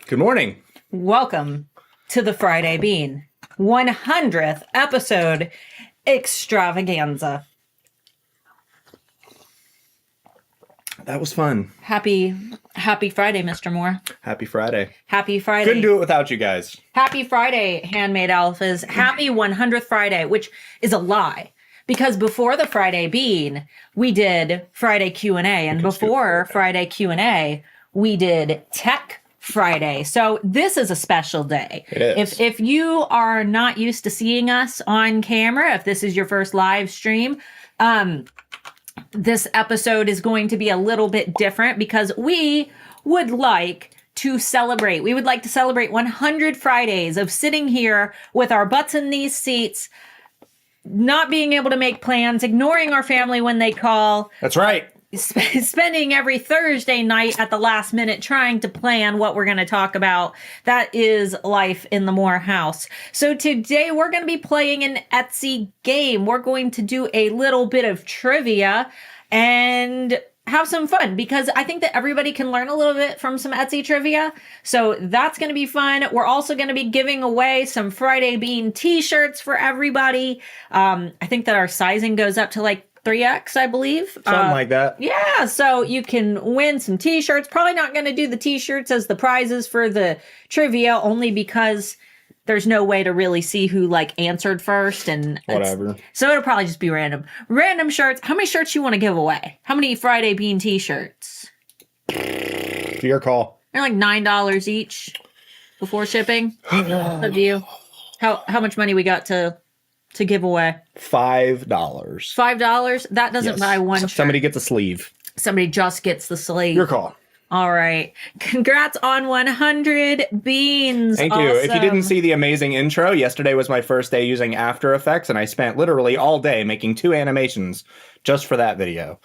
Good morning. Welcome to the Friday Bean 100th episode extravaganza. That was fun. Happy Friday, Mr. Moore. Happy Friday. Happy Friday. Couldn't do it without you guys. Happy Friday, Handmade Alphas. Happy 100th Friday, which is a lie. Because before the Friday Bean, we did Friday Q&A. And before Friday Q&A, we did Tech Friday. So this is a special day. It is. If you are not used to seeing us on camera, if this is your first live stream, this episode is going to be a little bit different because we would like to celebrate. We would like to celebrate 100 Fridays of sitting here with our butts in these seats, not being able to make plans, ignoring our family when they call. That's right. Spending every Thursday night at the last minute trying to plan what we're going to talk about. That is life in the Moore house. So today we're going to be playing an Etsy game. We're going to do a little bit of trivia and have some fun because I think that everybody can learn a little bit from some Etsy trivia. So that's going to be fun. We're also going to be giving away some Friday Bean t-shirts for everybody. I think that our sizing goes up to like 3X, I believe. Something like that. Yeah, so you can win some t-shirts. Probably not going to do the t-shirts as the prizes for the trivia, only because there's no way to really see who like answered first and whatever. So it'll probably just be random. Random shirts. How many shirts you want to give away? How many Friday Bean t-shirts? Your call. They're like $9 each before shipping. Up to you. How much money we got to give away? $5. $5? That doesn't buy one shirt. Somebody gets a sleeve. Somebody just gets the sleeve. Your call. All right. Congrats on 100 beans. Thank you. If you didn't see the amazing intro, yesterday was my first day using After Effects, and I spent literally all day making 2 animations just for that video.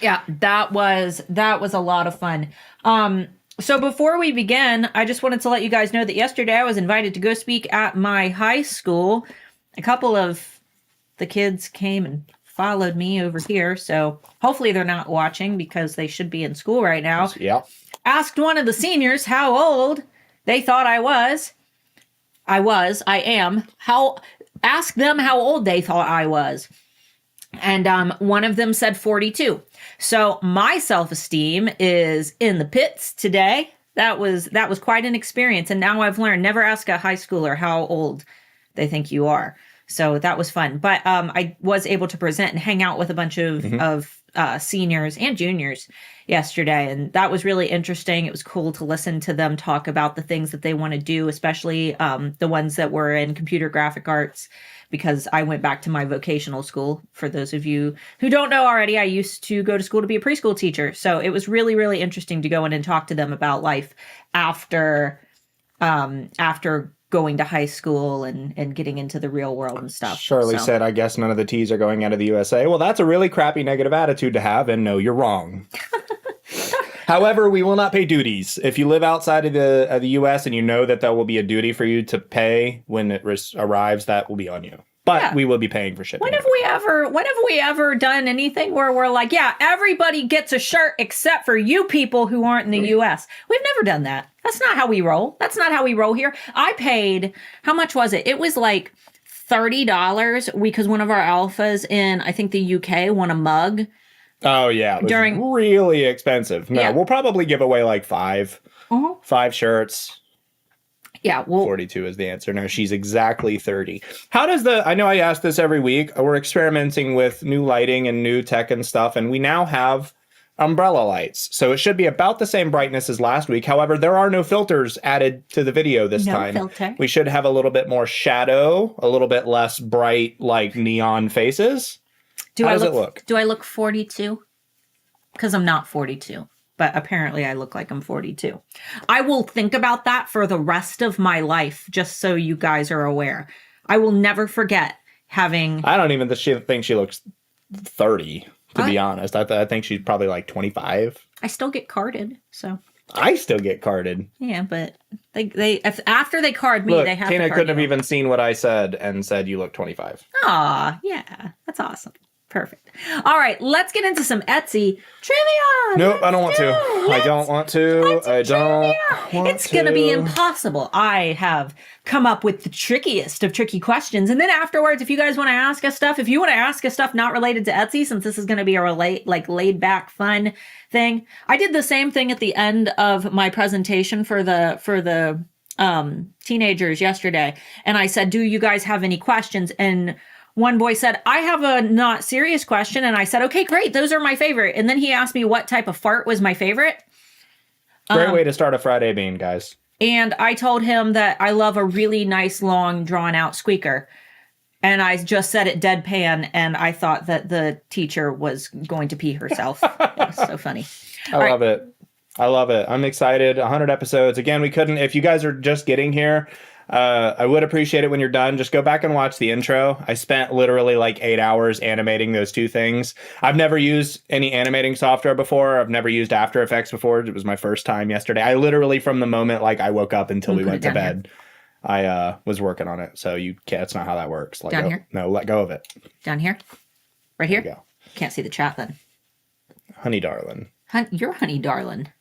Yeah, that was a lot of fun. So before we begin, I just wanted to let you guys know that yesterday I was invited to go speak at my high school. A couple of the kids came and followed me over here. So hopefully they're not watching because they should be in school right now. Yeah. Asked one of the seniors how old they thought I was. I am. Asked them how old they thought I was. And one of them said 42. So my self-esteem is in the pits today. That was quite an experience. And now I've learned never ask a high schooler how old they think you are. So that was fun. But I was able to present and hang out with a bunch of seniors and juniors yesterday. And that was really interesting. It was cool to listen to them talk about the things that they want to do, especially the ones that were in computer graphic arts, because I went back to my vocational school. For those of you who don't know already, I used to go to school to be a preschool teacher. So it was really, really interesting to go in and talk to them about life after going to high school and getting into the real world and stuff. Shirley said, I guess none of the T's are going out of the USA. Well, that's a really crappy negative attitude to have, and no, you're wrong. However, we will not pay duties. If you live outside of the US and you know that there will be a duty for you to pay when it arrives, that will be on you. But we will be paying for shipping. When have we ever done anything where we're like, yeah, everybody gets a shirt except for you people who aren't in the US? We've never done that. That's not how we roll. That's not how we roll here. I paid, how much was it? It was like $30 because one of our alphas in, I think the UK, won a mug. Oh, yeah. It was really expensive. No, we'll probably give away like 5 shirts. Yeah, well, 42 is the answer. No, she's exactly 30. How does I know I ask this every week. We're experimenting with new lighting and new tech and stuff, and we now have umbrella lights. So it should be about the same brightness as last week. However, there are no filters added to the video this time. Filter. We should have a little bit more shadow, a little bit less bright, like neon faces. How does it look? Do I look 42? Because I'm not 42. But apparently I look like I'm 42. I will think about that for the rest of my life, just so you guys are aware. I will never forget having... I don't even think she looks 30, to be honest. I think she's probably like 25. I still get carded, so... I still get carded. Yeah, but after they card me, they have Tina to card couldn't have you. even seen what I said and said you look 25. Aw, yeah. That's awesome. Perfect. All right, let's get into some Etsy trivia. Nope, I don't want to. I don't want to. I don't want It's going to be to. impossible. I have come up with the trickiest of tricky questions. And then afterwards, if you guys want to ask us stuff, if you want to ask us stuff not related to Etsy, since this is going to be a laid back, fun thing. I did the same thing at the end of my presentation for the teenagers yesterday. And I said, do you guys have any questions? And one boy said, I have a not serious question. And I said, okay, great. Those are my favorite. And then he asked me what type of fart was my favorite. Great way to start a Friday bean, guys. And I told him that I love a really nice, long, drawn out squeaker. And I just said it deadpan. And I thought that the teacher was going to pee herself. It was so funny. I love it. I love it. I'm excited. 100 episodes. Again, we couldn't, if you guys are just getting here, I would appreciate it when you're done. Just go back and watch the intro. I spent literally like 8 hours animating those two things. I've never used any animating software before. I've never used After Effects before. It was my first time yesterday. I literally, from the moment like I woke up until we went to bed, I was working on it. So you can't, that's not how that works. Down here? No, let go of it. Down here? Right here? There you go. Can't see the chat then. Honey darling. You're honey darling.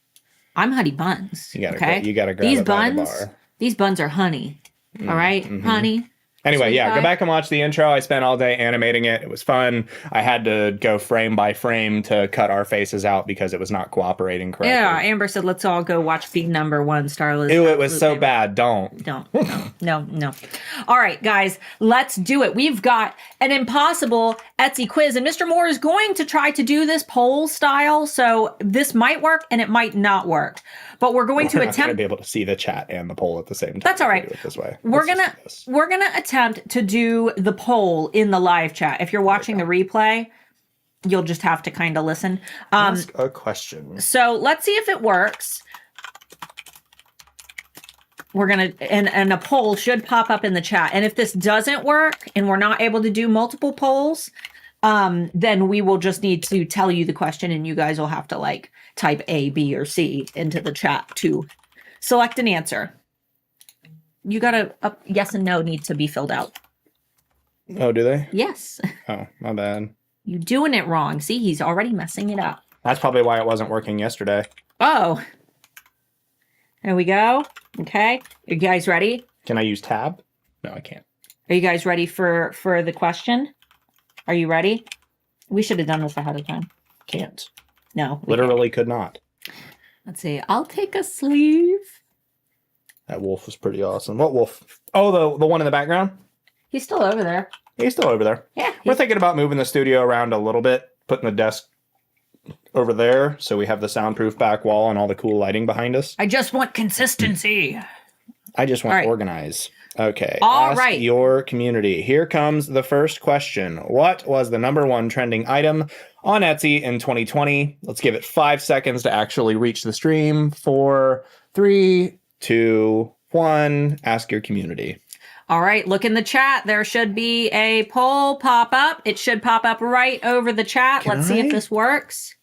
I'm honey buns. You gotta, okay? you gotta grab these it by the buns. bar. These buns are honey. All right, honey. Anyway, yeah, go back and watch the intro. I spent all day animating it. It was fun. I had to go frame by frame to cut our faces out because it was not cooperating correctly. Yeah, Amber said, let's all go watch Big Number One, Starla. Ew, it was so bad. Don't. No. All right, guys, let's do it. We've got an impossible Etsy quiz, and Mr. Moore is going to try to do this poll style, so this might work and it might not work. But we're going to We're not attempt to be able to see the chat and the poll at the same time. That's all right. Do it this way. We're gonna attempt to do the poll in the live chat. If you're watching the replay, you'll just have to kind of listen. Ask a question. So let's see if it works. We're gonna and a poll should pop up in the chat. And if this doesn't work and we're not able to do multiple polls, then we will just need to tell you the question, and you guys will have to like type A, B, or C into the chat to select an answer. You gotta yes and no need to be filled out. Oh, do they? Yes. Oh, my bad. You doing it wrong. See, he's already messing it up. That's probably why it wasn't working yesterday. Oh. There we go. Okay. Are you guys ready? Can I use tab? No, I can't. Are you guys ready for the question? Are you ready? We should have done this ahead of time. Can't. No. Literally could not. Let's see. I'll take a sleeve. That wolf was pretty awesome. What wolf? Oh, the one in the background? He's still over there. He's still over there. Yeah. We're thinking about moving the studio around a little bit, putting the desk over there so we have the soundproof back wall and all the cool lighting behind us. I just want consistency. I just want All right. organize. Okay. All Ask right. your community. Here comes the first question. What was the #1 trending item on Etsy in 2020? Let's give it 5 seconds to actually reach the stream. 4, 3, 2, 1. Ask your community. All right, look in the chat. There should be a poll pop up. It should pop up right over the chat. Let's see if this works.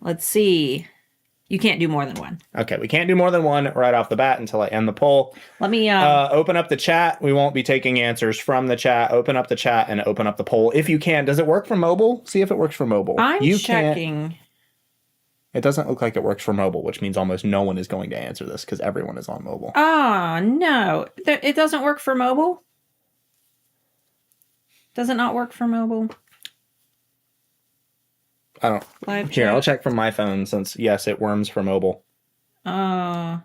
Let's see. You can't do more than one. Okay, we can't do more than one right off the bat until I end the poll. Let me open up the chat. We won't be taking answers from the chat. Open up the chat and open up the poll if you can. Does it work for mobile? See if it works for mobile. I'm checking. It doesn't look like it works for mobile, which means almost no one is going to answer this because everyone is on mobile. Oh, no. It doesn't work for mobile? Does it not work for mobile? I don't. Live Here, chat. I'll check from my phone since, yes, it worms for mobile. I'm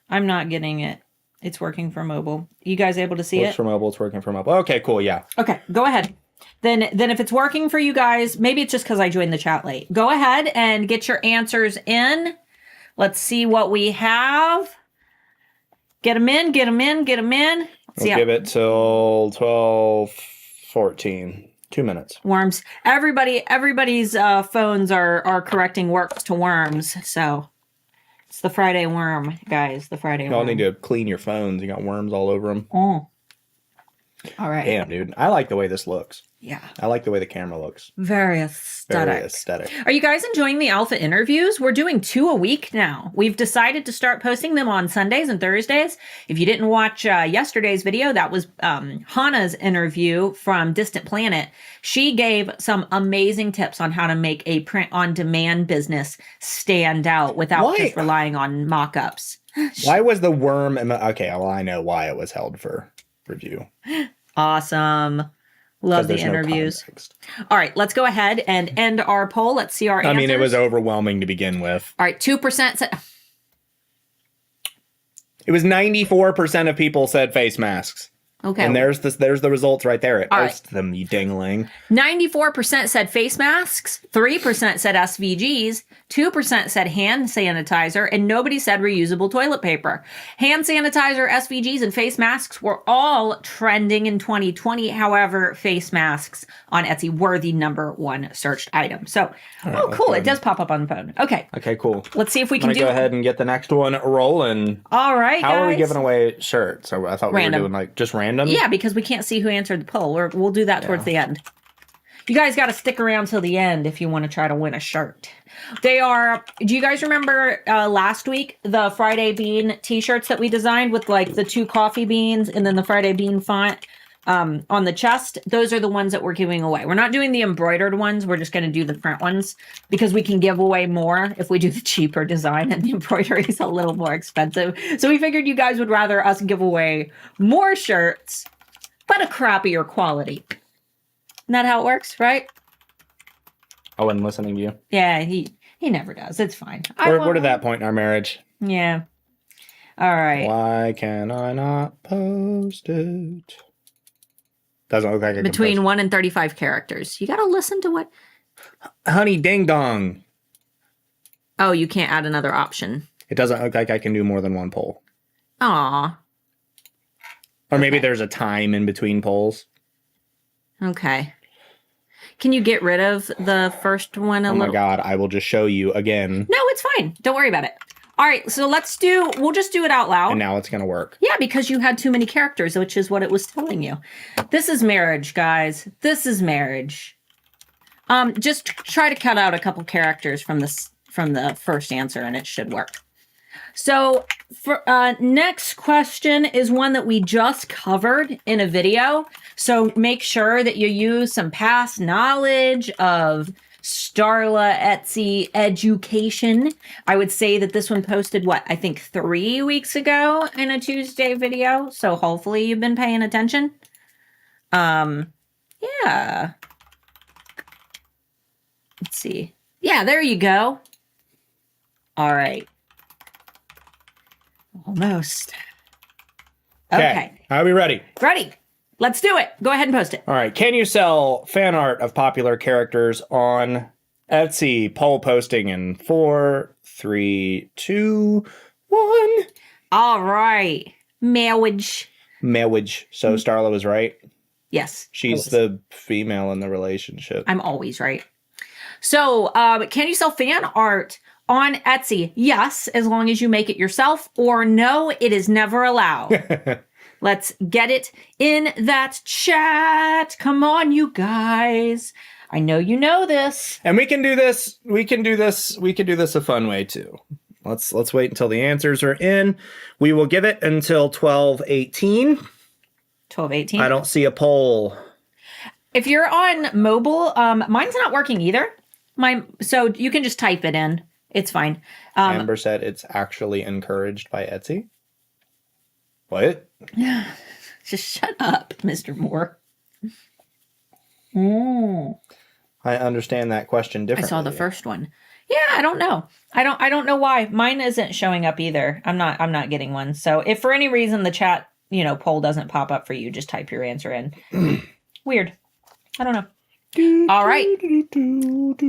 not getting it. It's working for mobile. You guys able to see Works it? for mobile. It's working for mobile. Okay, cool. Yeah. Okay, go ahead. Then if it's working for you guys, maybe it's just because I joined the chat late. Go ahead and get your answers in. Let's see what we have. Get them in, get them in, get them in. We'll give it till 12:14. 2 minutes. Worms. Everybody's phones are correcting works to worms. So it's the Friday worm, guys. The Friday worm. Y'all need to clean your phones. You got worms all over them. Oh. All right. Damn, dude. I like the way this looks. Yeah. I like the way the camera looks. Very aesthetic. Very aesthetic. Are you guys enjoying the alpha interviews? We're doing 2 a week now. We've decided to start posting them on Sundays and Thursdays. If you didn't watch yesterday's video, that was Hannah's interview from Distant Planet. She gave some amazing tips on how to make a print-on-demand business stand out without just relying on mock-ups. Why was the worm... Okay, well, I know why it was held for review. Awesome. Love the interviews. All right, let's go ahead and end our poll. Let's see our answers. I mean, it was overwhelming to begin with. All right, 2% said... It was 94% of people said face masks. Okay. And there's the results right there. It All posts them, you dingling. 94% said face masks, 3% said SVGs, 2% said hand sanitizer, and nobody said reusable toilet paper. Hand sanitizer, SVGs, and face masks were all trending in 2020. However, face masks on Etsy were the #1 searched item. So, cool. It does pop up on the phone. Okay. Okay, cool. Let's see if we can do... go ahead and get the next one rolling. All right, How guys. are we giving away shirts? So I thought we were doing like just random. Yeah, because we can't see who answered the poll. We'll do that towards the end. You guys got to stick around till the end if you want to try to win a shirt. They are... Do you guys remember last week, the Friday Bean t-shirts that we designed with like the 2 coffee beans and then the Friday Bean font on the chest? Those are the ones that we're giving away. We're not doing the embroidered ones. We're just going to do the print ones because we can give away more if we do the cheaper design, and the embroidery is a little more expensive. So we figured you guys would rather us give away more shirts, but a crappier quality. Isn't that how it works, right? I wasn't listening to you. Yeah, he never does. It's fine. We're to that point in our marriage. Yeah. All right. Why can I not post it? Doesn't look like I Between can 1 and 35 characters. You got to listen to what... Honey ding dong. Oh, you can't add another option. It doesn't look like I can do more than 1 poll. Aw. Or maybe there's a time in between polls. Okay. Can you get rid of the first one a little? Oh my God, I will just show you again. No, it's fine. Don't worry about it. All right, so we'll just do it out loud. And now it's going to work. Yeah, because you had too many characters, which is what it was telling you. This is marriage, guys. This is marriage. Just try to cut out a couple characters from the first answer, and it should work. So, for next question is one that we just covered in a video. So make sure that you use some past knowledge of Starla Etsy education. I would say that this one posted, I think 3 weeks ago in a Tuesday video. So hopefully you've been paying attention. Yeah. Let's see. Yeah, there you go. All right. Almost. Okay. Are we ready? Ready. Let's do it. Go ahead and post it. All right. Can you sell fan art of popular characters on Etsy? Poll posting in 4, 3, 2, 1. All right. Marriage. So Starla was right. Yes. She's the female in the relationship. I'm always right. So, can you sell fan art on Etsy? Yes, as long as you make it yourself, or no, it is never allowed. Let's get it in that chat. Come on, you guys. I know you know this. And we can do this. We can do this a fun way too. Let's wait until the answers are in. We will give it until 12:18. 12:18. I don't see a poll. If you're on mobile, mine's not working either. So you can just type it in. It's fine. Amber said it's actually encouraged by Etsy. What? Just shut up, Mr. Moore. I understand that question differently. I saw the first one. Yeah, I don't know. I don't know why. Mine isn't showing up either. I'm not getting one. So if for any reason the chat, poll doesn't pop up for you, just type your answer in. Weird. I don't know. All right.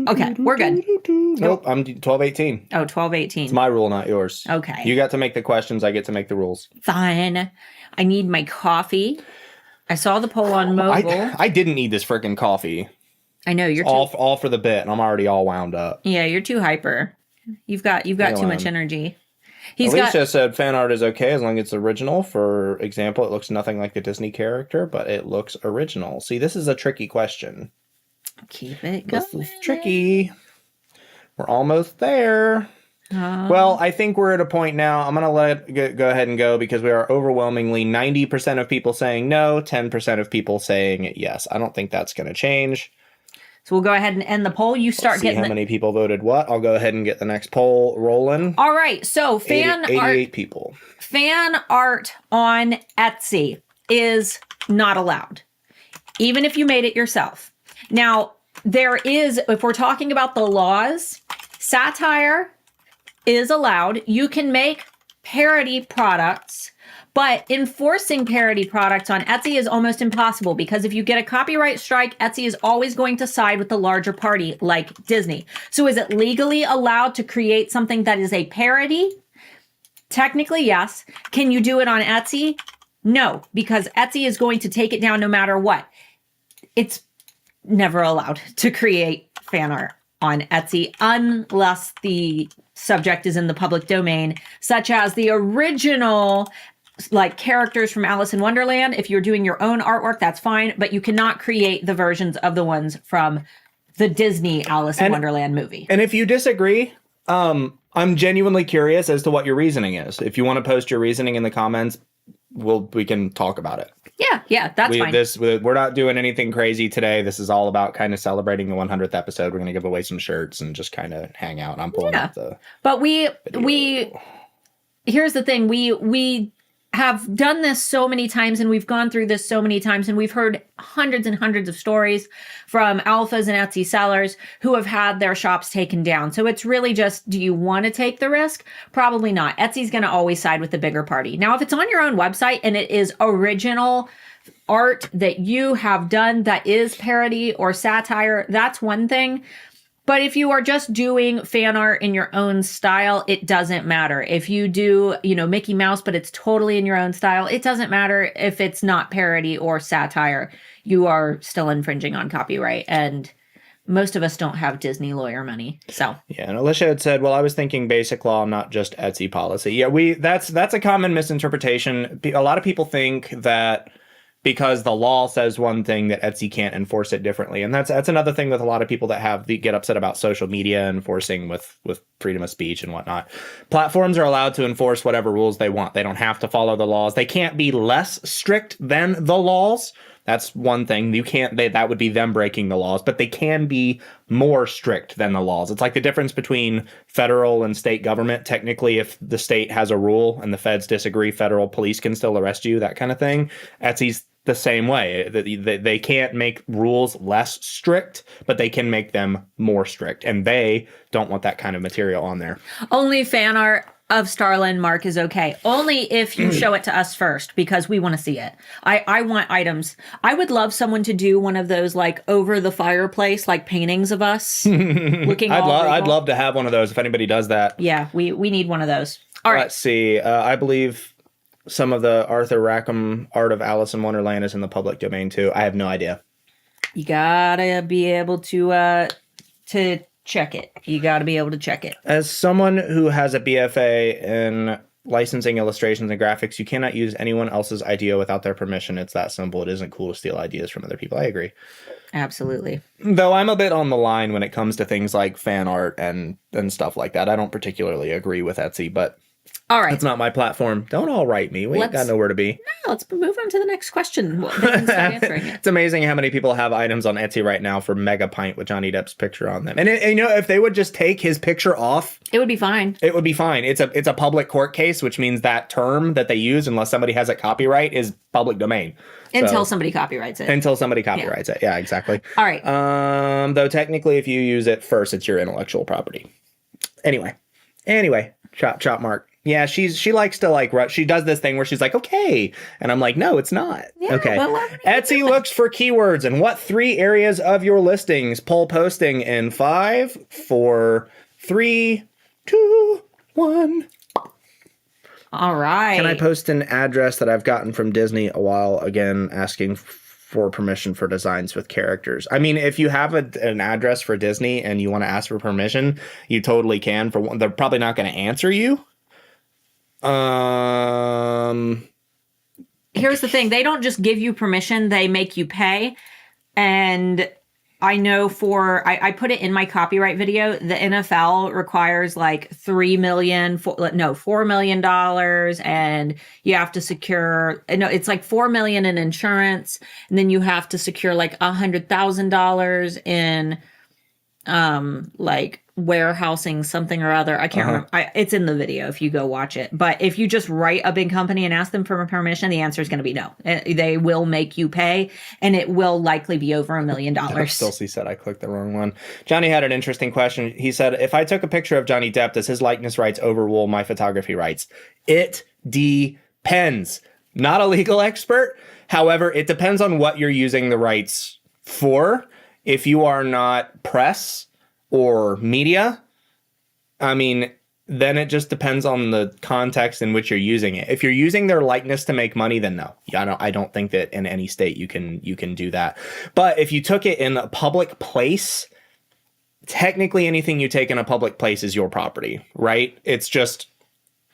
Okay, we're good. Nope, I'm 12:18. Oh, 12:18. It's my rule, not yours. Okay. You got to make the questions. I get to make the rules. Fine. I need my coffee. I saw the poll on mobile. I didn't need this freaking coffee. I know you're all for the bit, and I'm already all wound up. Yeah, you're too hyper. You've got too much energy. He's Alicia said fan art is okay as long as it's original. For example, it looks nothing like the Disney character, but it looks original. See, this is a tricky question. Keep it going. This is tricky. We're almost there. Well, I think we're at a point now. I'm going to let go ahead and go because we are overwhelmingly 90% of people saying no, 10% of people saying yes. I don't think that's going to change. So we'll go ahead and end the poll. You start See getting how many people voted what. I'll go ahead and get the next poll rolling. All right. So 88 people. Fan art on Etsy is not allowed, even if you made it yourself. Now, there is, if we're talking about the laws, satire is allowed. You can make parody products, but enforcing parody products on Etsy is almost impossible because if you get a copyright strike, Etsy is always going to side with the larger party like Disney. So is it legally allowed to create something that is a parody? Technically, yes. Can you do it on Etsy? No, because Etsy is going to take it down no matter what. It's never allowed to create fan art on Etsy unless the subject is in the public domain, such as the original like characters from Alice in Wonderland. If you're doing your own artwork, that's fine, but you cannot create the versions of the ones from the Disney Alice in Wonderland movie. And if you disagree, I'm genuinely curious as to what your reasoning is. If you want to post your reasoning in the comments, we can talk about it. Yeah, that's fine. We're not doing anything crazy today. This is all about kind of celebrating the 100th episode. We're going to give away some shirts and just kind of hang out. I'm pulling up the But here's the thing. We have done this so many times and we've gone through this so many times and we've heard hundreds and hundreds of stories from alphas and Etsy sellers who have had their shops taken down. So it's really just, do you want to take the risk? Probably not. Etsy's going to always side with the bigger party. Now, if it's on your own website and it is original art that you have done that is parody or satire, that's one thing. But if you are just doing fan art in your own style, it doesn't matter. If you do, Mickey Mouse, but it's totally in your own style, it doesn't matter if it's not parody or satire. You are still infringing on copyright. And most of us don't have Disney lawyer money. So yeah, and Alicia had said, well, I was thinking basic law, not just Etsy policy. Yeah, that's a common misinterpretation. A lot of people think that because the law says one thing that Etsy can't enforce it differently. And that's another thing with a lot of people that get upset about social media enforcing with freedom of speech and whatnot. Platforms are allowed to enforce whatever rules they want. They don't have to follow the laws. They can't be less strict than the laws. That's one thing. That would be them breaking the laws, but they can be more strict than the laws. It's like the difference between federal and state government. Technically, if the state has a rule and the feds disagree, federal police can still arrest you, that kind of thing. Etsy's the same way. They can't make rules less strict, but they can make them more strict. And they don't want that kind of material on there. Only fan art of Starla and Mark is okay. Only if you show it to us first, because we want to see it. I want items. I would love someone to do one of those like over the fireplace, like paintings of us looking I'd love to have one of those if anybody does that. Yeah, we need one of those. All right. Let's see. I believe some of the Arthur Rackham art of Alice in Wonderland is in the public domain too. I have no idea. You gotta be able to check it. You gotta be able to check it. As someone who has a BFA in licensing illustrations and graphics, you cannot use anyone else's idea without their permission. It's that simple. It isn't cool to steal ideas from other people. I agree. Absolutely. Though I'm a bit on the line when it comes to things like fan art and stuff like that. I don't particularly agree with Etsy, but all right. It's not my platform. Don't all write me. We ain't got nowhere to be. No, let's move on to the next question. It's amazing how many people have items on Etsy right now for Mega Pint with Johnny Depp's picture on them. And if they would just take his picture off, it would be fine. It would be fine. It's a public court case, which means that term that they use, unless somebody has a copyright, is public domain. Until somebody copyrights it. Until somebody copyrights it. Yeah, exactly. All right. Though technically, if you use it first, it's your intellectual property. Anyway, chop Mark. Yeah, she likes to she does this thing where she's like, okay. And I'm like, no, it's not. Yeah, okay. Well, Etsy looks for keywords in what 3 areas of your listings? Poll posting in 5, 4, 3, 2, 1. All right. Can I post an address that I've gotten from Disney a while again, asking for permission for designs with characters? I mean, if you have an address for Disney and you want to ask for permission, you totally can. For one, they're probably not going to answer you. Here's the thing. They don't just give you permission. They make you pay. And I know I put it in my copyright video. The NFL requires like $4 million, and you have to secure, no, it's like $4 million in insurance. And then you have to secure like $100,000 in, like warehousing something or other. I can't remember. It's in the video if you go watch it. But if you just write a big company and ask them for permission, the answer is going to be no. They will make you pay, and it will likely be over $1 million. Stolzy said I clicked the wrong one. Johnny had an interesting question. He said, if I took a picture of Johnny Depp, does his likeness rights overrule my photography rights? It depends. Not a legal expert. However, it depends on what you're using the rights for. If you are not press or media, I mean, then it just depends on the context in which you're using it. If you're using their likeness to make money, then no. I don't think that in any state you can do that. But if you took it in a public place, technically anything you take in a public place is your property, right? It's just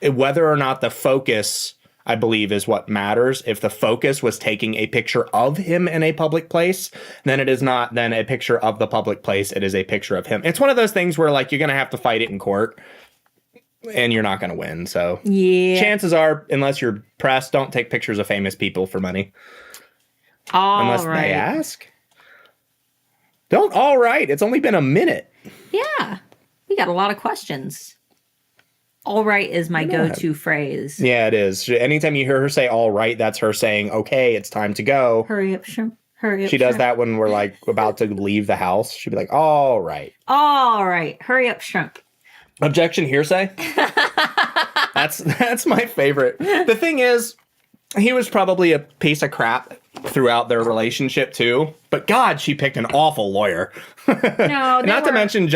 whether or not the focus, I believe, is what matters. If the focus was taking a picture of him in a public place, then it is not then a picture of the public place. It is a picture of him. It's one of those things where like you're going to have to fight it in court and you're not going to win. So yeah, chances are, unless you're pressed, don't take pictures of famous people for money. Unless they ask. Don't all right. It's only been a minute. Yeah. We got a lot of questions. All right is my go-to phrase. Yeah, it is. Anytime you hear her say all right, that's her saying, okay, it's time to go. Hurry up, shrimp. Hurry up. She does that when we're like about to leave the house. She'd be like, all right. All right. Hurry up, shrimp. Objection, hearsay. That's my favorite. The thing is, he was probably a piece of crap throughout their relationship too. But God, she picked an awful lawyer. No, not to mention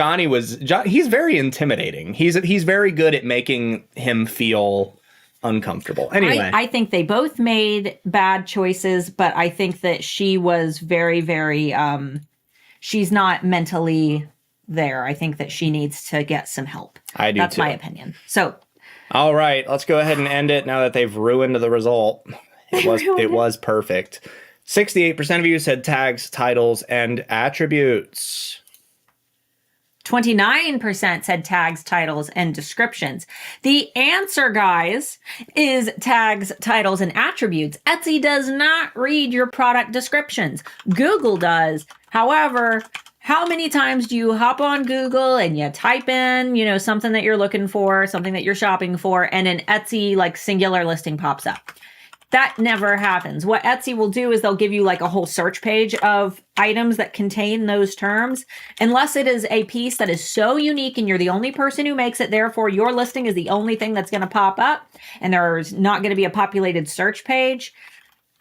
he's very intimidating. He's very good at making him feel uncomfortable. Anyway, I think they both made bad choices, but I think that she was very, very she's not mentally there. I think that she needs to get some help. I do That's too. my opinion. So all right, let's go ahead and end it now that they've ruined the result. It was perfect. 68% of you said tags, titles, and attributes. 29% said tags, titles, and descriptions. The answer, guys, is tags, titles, and attributes. Etsy does not read your product descriptions. Google does. However, how many times do you hop on Google and you type in, something that you're looking for, something that you're shopping for, and an Etsy like singular listing pops up? That never happens. What Etsy will do is they'll give you like a whole search page of items that contain those terms, unless it is a piece that is so unique and you're the only person who makes it. Therefore, your listing is the only thing that's going to pop up and there's not going to be a populated search page.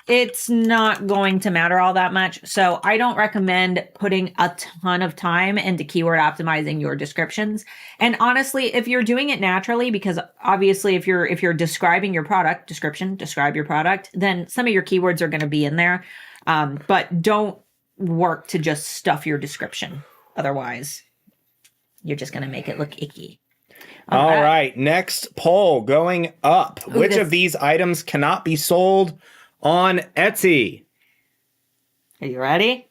It's not going to matter all that much. So I don't recommend putting a ton of time into keyword optimizing your descriptions. And honestly, if you're doing it naturally, because obviously if you're describing your product, describe your product, then some of your keywords are going to be in there. But don't work to just stuff your description. Otherwise, you're just going to make it look icky. All right. Next poll going up. Which of these items cannot be sold on Etsy? Are you ready?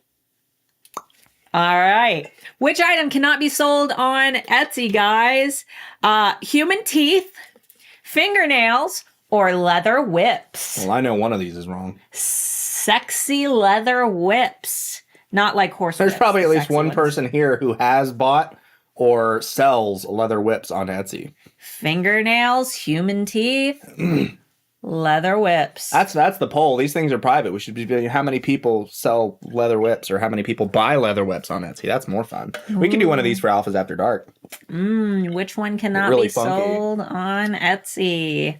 All right. Which item cannot be sold on Etsy, guys? Human teeth, fingernails, or leather whips? Well, I know one of these is wrong. Sexy leather whips. Not like horse There's whips, probably at least one ones. person here who has bought or sells leather whips on Etsy. Fingernails, human teeth, leather whips. That's the poll. These things are private. We should be how many people sell leather whips or how many people buy leather whips on Etsy. That's more fun. We can do one of these for Alphas After Dark. Which one cannot Really be funky. sold on Etsy?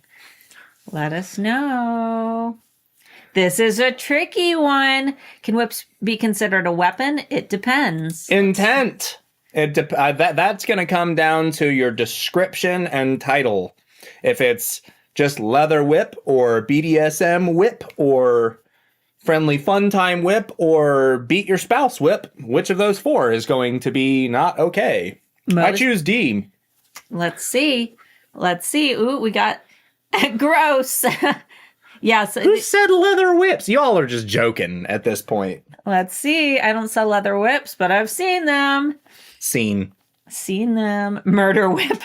Let us know. This is a tricky one. Can whips be considered a weapon? It depends. Intent. That's going to come down to your description and title. If it's just leather whip or BDSM whip or friendly fun time whip or beat your spouse whip, which of those four is going to be not okay? I choose D. Let's see. Ooh, we got Gross. Yes. Who said leather whips? Y'all are just joking at this point. Let's see. I don't sell leather whips, but I've seen them. Seen them. Murder whip.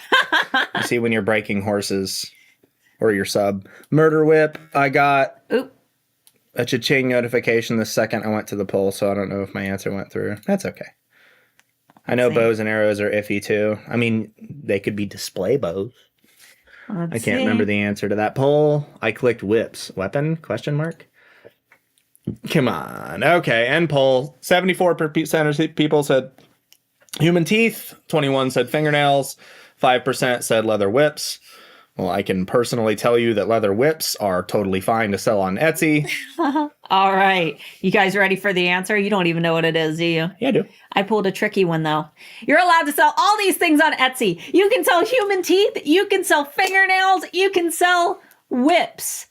You see when you're breaking horses or your sub. Murder whip. I got a cha-ching notification the second I went to the poll, so I don't know if my answer went through. That's okay. I know bows and arrows are iffy too. I mean, they could be display bows. I can't remember the answer to that poll. I clicked whips. Weapon? Question mark? Come on. Okay, end poll. 74% of people said human teeth. 21 said fingernails. 5% said leather whips. Well, I can personally tell you that leather whips are totally fine to sell on Etsy. All right. You guys ready for the answer? You don't even know what it is, do you? Yeah, I do. I pulled a tricky one, though. You're allowed to sell all these things on Etsy. You can sell human teeth. You can sell fingernails. You can sell whips.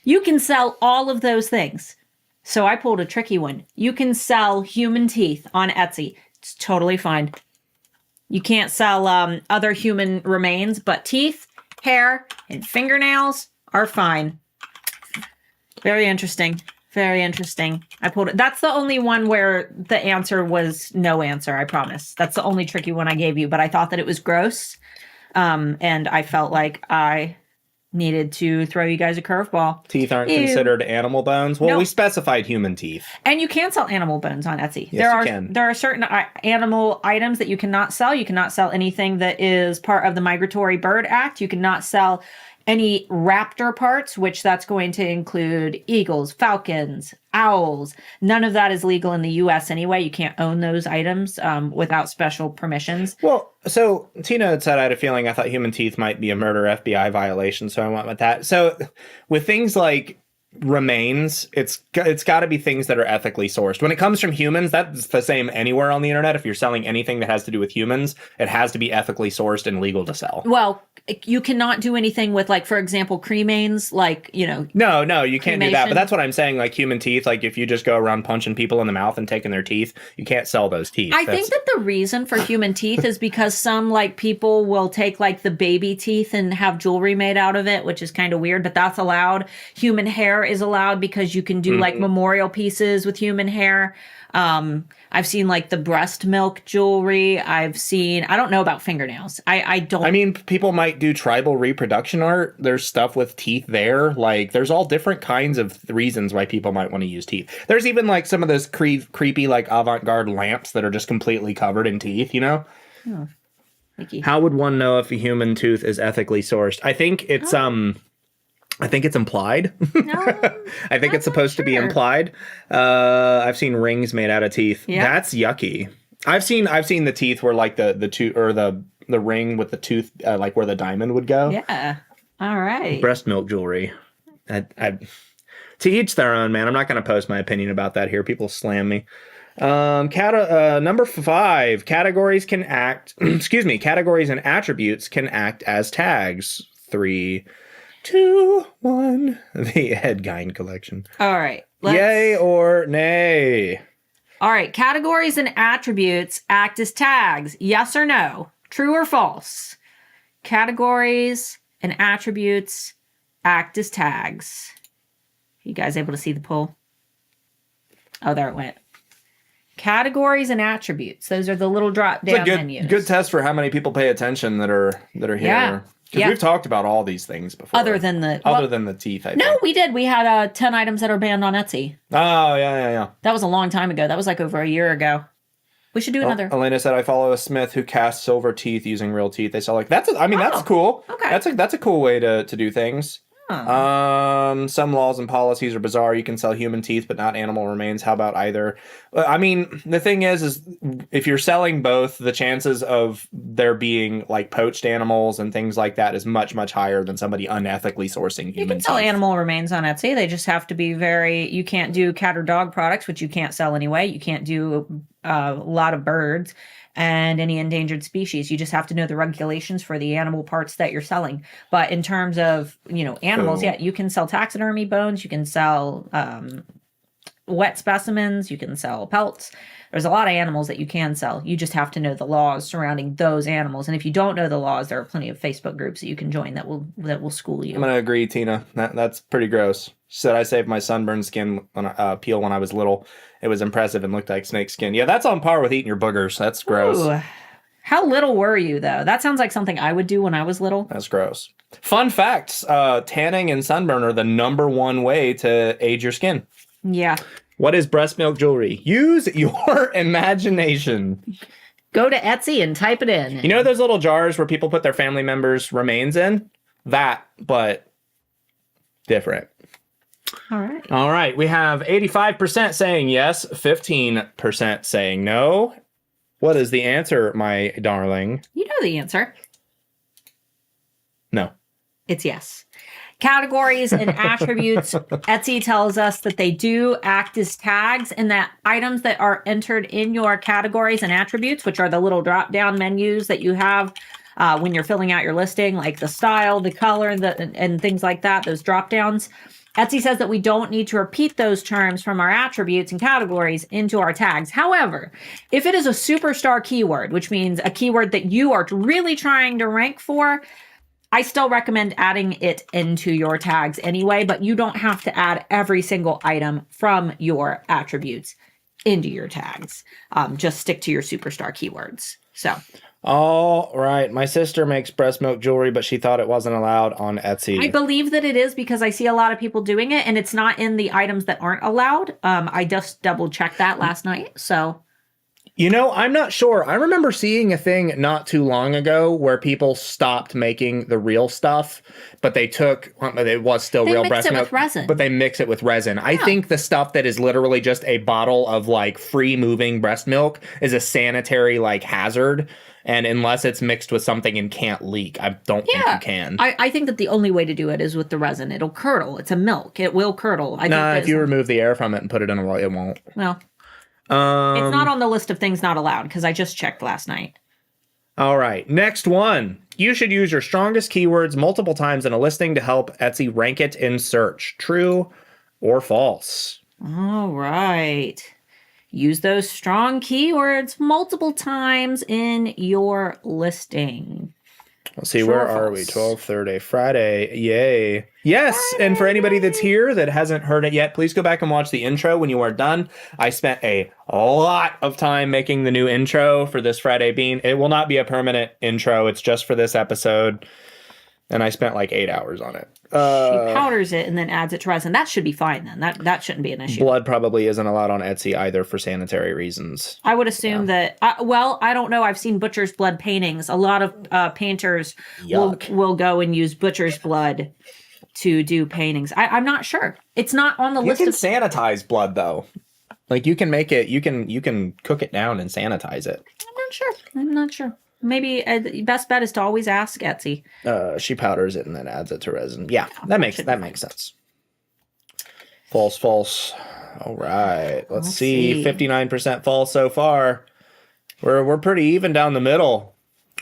You can sell all of those things. So I pulled a tricky one. You can sell human teeth on Etsy. It's totally fine. You can't sell other human remains, but teeth, hair, and fingernails are fine. Very interesting. Very interesting. I pulled it. That's the only one where the answer was no answer, I promise. That's the only tricky one I gave you, but I thought that it was gross. And I felt like I needed to throw you guys a curveball. Teeth aren't considered animal bones? Well, we specified human teeth. And you can sell animal bones on Etsy. Yes, you can. There are certain animal items that you cannot sell. You cannot sell anything that is part of the Migratory Bird Act. You cannot sell any raptor parts, which that's going to include eagles, falcons, owls. None of that is legal in the U.S. anyway. You can't own those items without special permissions. Well, so Tina had said I had a feeling I thought human teeth might be a murder FBI violation, so I went with that. So with things like remains, it's got to be things that are ethically sourced. When it comes from humans, that's the same anywhere on the internet. If you're selling anything that has to do with humans, it has to be ethically sourced and legal to sell. Well, you cannot do anything with, like, for example, cremains, like, you know. No, you can't do that. But that's what I'm saying. Like human teeth, like if you just go around punching people in the mouth and taking their teeth, you can't sell those teeth. I think that the reason for human teeth is because some, like, people will take, like, the baby teeth and have jewelry made out of it, which is kind of weird, but that's allowed. Human hair is allowed because you can do like memorial pieces with human hair. I've seen like the breast milk jewelry. I don't know about fingernails. I don't. I mean, people might do tribal reproduction art. There's stuff with teeth there. Like there's all different kinds of reasons why people might want to use teeth. There's even like some of those creepy like avant-garde lamps that are just completely covered in teeth, you know? Oh, how would one know if a human tooth is ethically sourced? I think it's implied. No, I think it's supposed to be implied. I've seen rings made out of teeth. Yeah. That's yucky. I've seen the teeth where like the tooth or the ring with the tooth, like where the diamond would go. Yeah. All right. Breast milk jewelry. To each their own, man. I'm not going to post my opinion about that here. People slam me. Number 5, categories can act. Categories and attributes can act as tags. 3, 2, 1. The Ed Gein collection. All right. Yay or nay? All right. Categories and attributes act as tags. Yes or no? True or false? Categories and attributes act as tags. You guys able to see the poll? Oh, there it went. Categories and attributes. Those are the little drop down menus. Good test for how many people pay attention that are here. Yeah. Because we've talked about all these things before. Other than the teeth, I think. No, we did. We had 10 items that are banned on Etsy. Oh, yeah. That was a long time ago. That was like over a year ago. We should do another. Elena said, I follow a smith who casts silver teeth using real teeth. They sell like, that's cool. Okay. That's a cool way to do things. Huh. Some laws and policies are bizarre. You can sell human teeth, but not animal remains. How about either? I mean, the thing is if you're selling both, the chances of there being like poached animals and things like that is much, much higher than somebody unethically sourcing human teeth. You can sell animal remains on Etsy. They just have to be you can't do cat or dog products, which you can't sell anyway. You can't do a lot of birds and any endangered species. You just have to know the regulations for the animal parts that you're selling. But in terms of, animals, yeah, you can sell taxidermy bones, you can sell wet specimens, you can sell pelts. There's a lot of animals that you can sell. You just have to know the laws surrounding those animals. And if you don't know the laws, there are plenty of Facebook groups that you can join that will school you. I'm going to agree, Tina. That's pretty gross. She said I saved my sunburned skin peel when I was little. It was impressive and looked like snake skin. Yeah, that's on par with eating your boogers. That's gross. Ooh. How little were you, though? That sounds like something I would do when I was little. That's gross. Fun facts. Tanning and sunburn are the #1 way to age your skin. Yeah. What is breast milk jewelry? Use your imagination. Go to Etsy and type it in. You know those little jars where people put their family members' remains in? That, but different. All right. All right. We have 85% saying yes, 15% saying no. What is the answer, my darling? You know the answer. No. It's yes. Categories and attributes. Etsy tells us that they do act as tags, and that items that are entered in your categories and attributes, which are the little drop-down menus that you have when you're filling out your listing, like the style, the color, and things like that, those drop-downs. Etsy says that we don't need to repeat those terms from our attributes and categories into our tags. However, if it is a superstar keyword, which means a keyword that you are really trying to rank for, I still recommend adding it into your tags anyway, but you don't have to add every single item from your attributes into your tags. Just stick to your superstar keywords. So. All right. My sister makes breast milk jewelry, but she thought it wasn't allowed on Etsy. I believe that it is because I see a lot of people doing it, and it's not in the items that aren't allowed. I just double checked that last night. So. You know, I'm not sure. I remember seeing a thing not too long ago where people stopped making the real stuff, but it was still real breast milk, with resin. But they mix it with resin. Yeah. I think the stuff that is literally just a bottle of like free moving breast milk is a sanitary like hazard. And unless it's mixed with something and can't leak, I don't think you can. I think that the only way to do it is with the resin. It'll curdle. It's a milk. It will curdle. If you remove the air from it and put it in a roll, it won't. Well. It's not on the list of things not allowed because I just checked last night. All right. Next one. You should use your strongest keywords multiple times in a listing to help Etsy rank it in search. True or false? All right. Use those strong keywords multiple times in your listing. Let's see, where are we? 12:30 Friday. Yay. Yes. Friday. And for anybody that's here that hasn't heard it yet, please go back and watch the intro when you are done. I spent a lot of time making the new intro for this Friday Bean. It will not be a permanent intro. It's just for this episode. And I spent like 8 hours on it. She powders it and then adds it to resin. That should be fine then. That shouldn't be an issue. Blood probably isn't allowed on Etsy either for sanitary reasons. I would assume that, I don't know. I've seen butcher's blood paintings. A lot of painters will go and use butcher's blood to do paintings. I'm not sure. It's not on the list. You can sanitize blood though. Like you can make it, you can cook it down and sanitize it. I'm not sure. Maybe best bet is to always ask Etsy. She powders it and then adds it to resin. Yeah, that makes sense. False. All right. Let's see. 59% false so far. We're pretty even down the middle.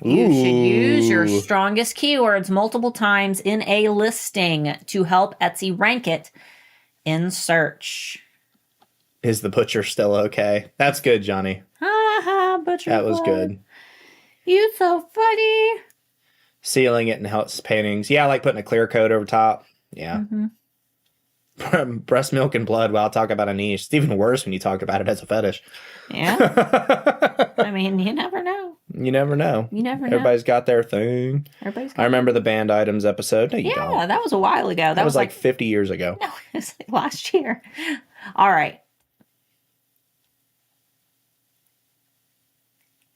You should use your strongest keywords multiple times in a listing to help Etsy rank it in search. Is the butcher still okay? That's good, Johnny. Butcher. That was good. You so funny. Sealing it in house paintings. Yeah, I like putting a clear coat over top. Yeah. Mm-hmm. Breast milk and blood. Well, I'll talk about a niche. It's even worse when you talk about it as a fetish. Yeah. I mean, you never know. You never know. Everybody's got their thing. I remember the banned items episode. No, you don't. Yeah, that was a while ago. That was like 50 years ago. No, it was like last year. All right.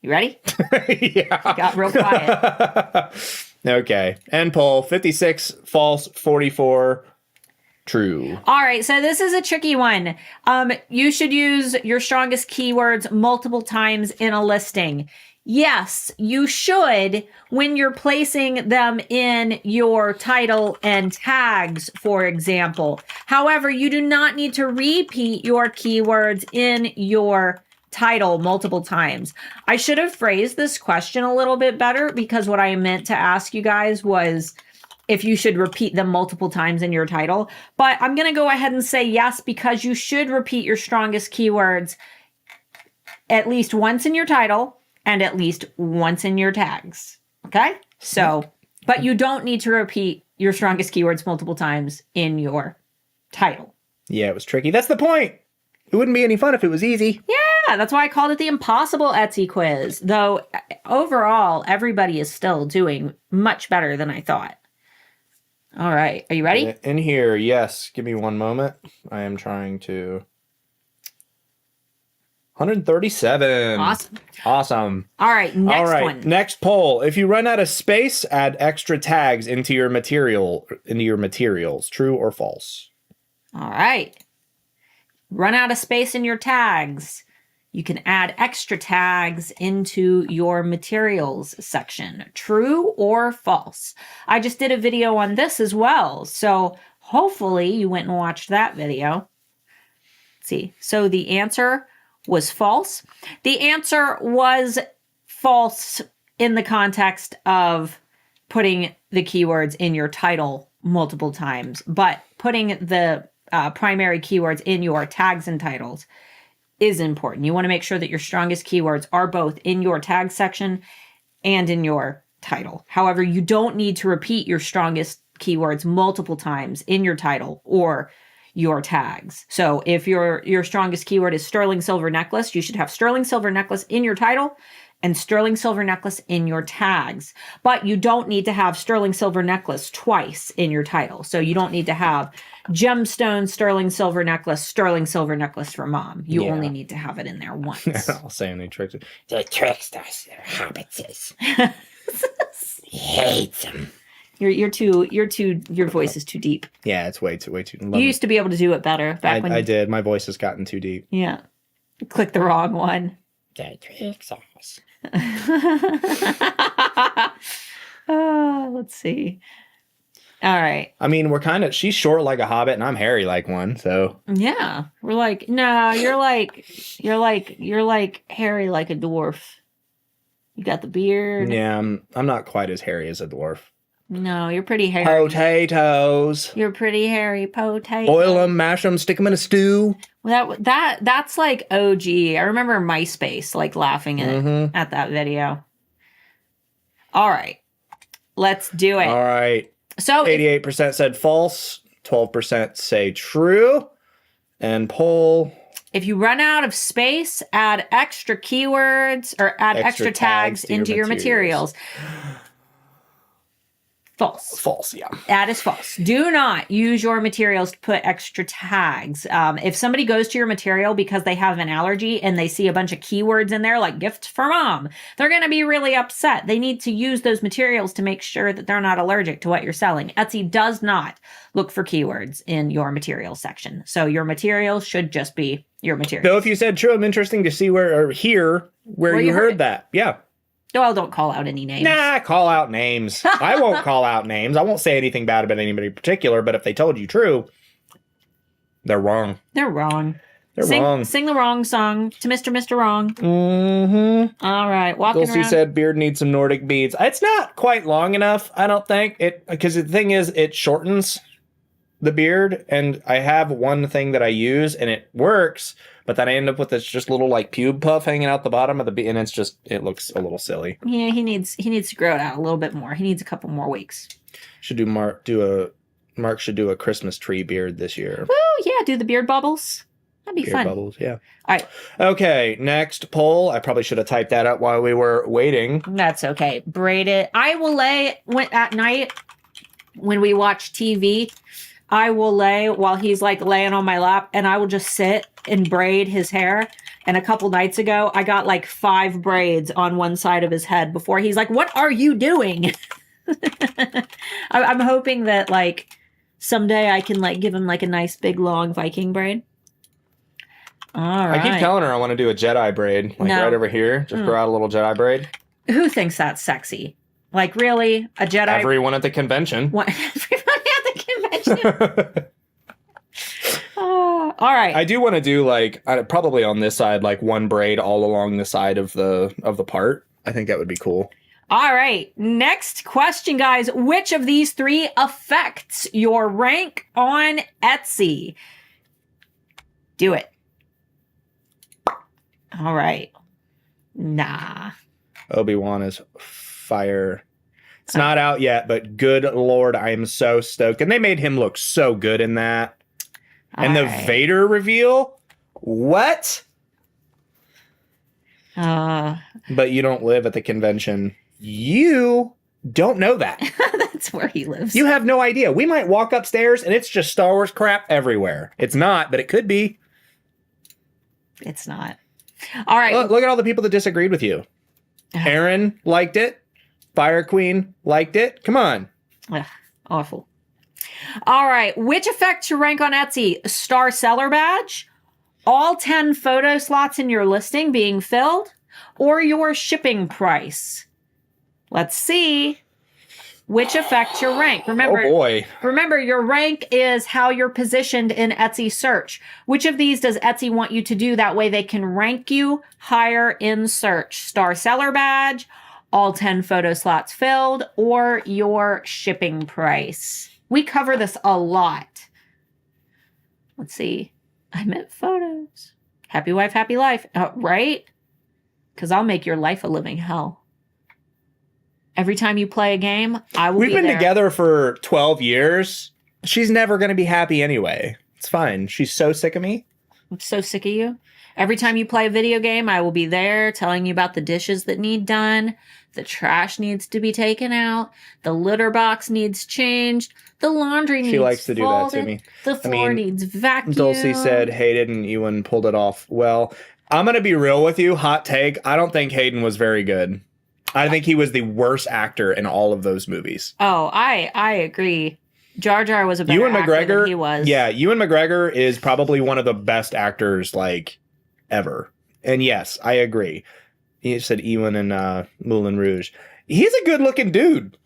You ready? Yeah. You got real quiet. Okay. End poll. 56 false, 44 true. All right. So this is a tricky one. You should use your strongest keywords multiple times in a listing. Yes, you should when you're placing them in your title and tags, for example. However, you do not need to repeat your keywords in your title multiple times. I should have phrased this question a little bit better because what I meant to ask you guys was if you should repeat them multiple times in your title. But I'm going to go ahead and say yes, because you should repeat your strongest keywords at least once in your title and at least once in your tags. Okay? So, but you don't need to repeat your strongest keywords multiple times in your title. Yeah, it was tricky. That's the point. It wouldn't be any fun if it was easy. Yeah, that's why I called it the impossible Etsy quiz. Though overall, everybody is still doing much better than I thought. All right. Are you ready? In here, yes. Give me one moment. I am trying to... 137. Awesome. All right, next one. Next poll. If you run out of space, add extra tags into your materials. True or false? All right. Run out of space in your tags. You can add extra tags into your materials section. True or false? I just did a video on this as well. So hopefully you went and watched that video. Let's see. So the answer was false. The answer was false in the context of putting the keywords in your title multiple times, but putting the primary keywords in your tags and titles is important. You want to make sure that your strongest keywords are both in your tag section and in your title. However, you don't need to repeat your strongest keywords multiple times in your title or your tags. So if your strongest keyword is sterling silver necklace, you should have sterling silver necklace in your title and sterling silver necklace in your tags. But you don't need to have sterling silver necklace twice in your title. So you don't need to have gemstone sterling silver necklace for mom. You only need to have it in there once. I'll say any tricks. The tricksters, they're hobbitses. Hate them. Your voice is too deep. Yeah, it's way too. You used to be able to do it better back when I did. My voice has gotten too deep. Yeah. Click the wrong one. The tricksters. Let's see. All right. I mean, she's short like a hobbit and I'm hairy like one, so. Yeah. We're like, no, you're like hairy like a dwarf. You got the beard. Yeah, I'm not quite as hairy as a dwarf. No, you're pretty hairy. Potatoes. You're pretty hairy potatoes. Boil them, mash them, stick them in a stew. Well, that's like OG. I remember MySpace like laughing at that video. All right. Let's do it. All right. So 88% said false, 12% say true. And poll. If you run out of space, add extra keywords or add extra tags into your materials. False. False, yeah. That is false. Do not use your materials to put extra tags. If somebody goes to your material because they have an allergy and they see a bunch of keywords in there like gift for mom, they're going to be really upset. They need to use those materials to make sure that they're not allergic to what you're selling. Etsy does not look for keywords in your materials section. So your materials should just be your materials. Though if you said true, I'm interesting to see where you heard that. Yeah. Well, don't call out any names. Nah, call out names. I won't call out names. I won't say anything bad about anybody in particular, but if they told you true, they're wrong. They're wrong. They're wrong. Sing the wrong song to Mr. Wrong. Mm-hmm. All right, walking Dulcie around. said beard needs some Nordic beads. It's not quite long enough, I don't think. Because the thing is, it shortens the beard, and I have one thing that I use, and it works, but then I end up with this just little like pube puff hanging out the bottom of the beard, and it looks a little silly. Yeah, he needs to grow it out a little bit more. He needs a couple more weeks. Mark should do a Christmas tree beard this year. Woo, yeah, do the beard bubbles. That'd be Beard fun. bubbles, yeah. All right. Okay, next poll. I probably should have typed that up while we were waiting. That's okay. Braid it. I will lay at night when we watch TV. I will lay while he's like laying on my lap, and I will just sit and braid his hair. And a couple nights ago, I got like 5 braids on one side of his head before he's like, "What are you doing?" I'm hoping that like someday I can like give him like a nice big long Viking braid. All right. I keep telling her I want to do a Jedi braid, like right over here. Just grow out a little Jedi braid. Who thinks that's sexy? Like really, a Jedi? Everyone at the convention. Everybody at the convention. All right. I do want to do like probably on this side, like one braid all along the side of the part. I think that would be cool. All right. Next question, guys. Which of these 3 affects your rank on Etsy? Do it. All right. Nah. Obi-Wan is fire. It's not out yet, but good Lord, I am so stoked. And they made him look so good in that. And the Alright. Vader reveal? What? But you don't live at the convention. You don't know that. That's where he lives. You have no idea. We might walk upstairs and it's just Star Wars crap everywhere. It's not, but it could be. It's not. All right. Look at all the people that disagreed with you. Aaron liked it. Fire Queen liked it. Come on. Ugh, awful. All right. Which affects your rank on Etsy? Star seller badge, all 10 photo slots in your listing being filled, or your shipping price? Let's see. Which affects your rank? Remember, Oh boy. Remember, your rank is how you're positioned in Etsy search. Which of these does Etsy want you to do? That way they can rank you higher in search. Star seller badge, all 10 photo slots filled, or your shipping price. We cover this a lot. Let's see. I meant photos. Happy wife, happy life. Right? Because I'll make your life a living hell. Every time you play a game, I will be We've been there. together for 12 years. She's never going to be happy anyway. It's fine. She's so sick of me. I'm so sick of you. Every time you play a video game, I will be there telling you about the dishes that need done. The trash needs to be taken out. The litter box needs changed. The laundry needs She likes to do that to folded. me. The floor needs vacuumed. Dulcie said Hayden and Ewan pulled it off. Well, I'm going to be real with you. Hot take. I don't think Hayden was very good. I think he was the worst actor in all of those movies. Oh, I agree. Jar Jar was a better Ewan actor McGregor, than he was. Yeah, Ewan McGregor is probably one of the best actors, like, ever. And yes, I agree. He said Ewan and Moulin Rouge. He's a good-looking dude.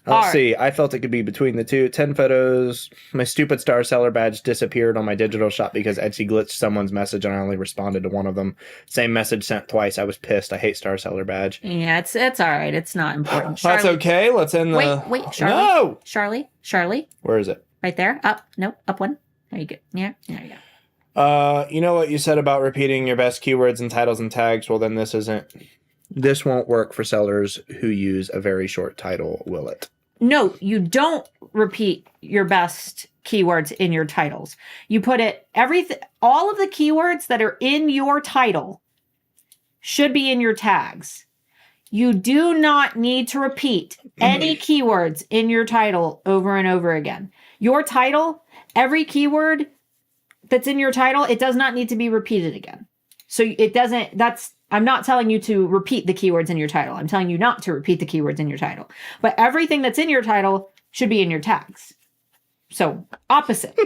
Let's see. I felt it could be between the two. 10 photos. My stupid Star Seller badge disappeared on my digital shop because Etsy glitched someone's message and I only responded to one of them. Same message sent twice. I was pissed. I hate Star Seller badge. Yeah, it's all right. It's not important. That's okay. Let's end the... Wait, Charlie. No! Charlie. Where is it? Right there. Up. Nope. Up one. There you go. Yeah. There you go. You know what you said about repeating your best keywords and titles and tags? Well, then this won't work for sellers who use a very short title, will it? No, you don't repeat your best keywords in your titles. You put all of the keywords that are in your title should be in your tags. You do not need to repeat any keywords in your title over and over again. Your title, every keyword that's in your title, it does not need to be repeated again. So I'm not telling you to repeat the keywords in your title. I'm telling you not to repeat the keywords in your title. But everything that's in your title should be in your tags. So opposite.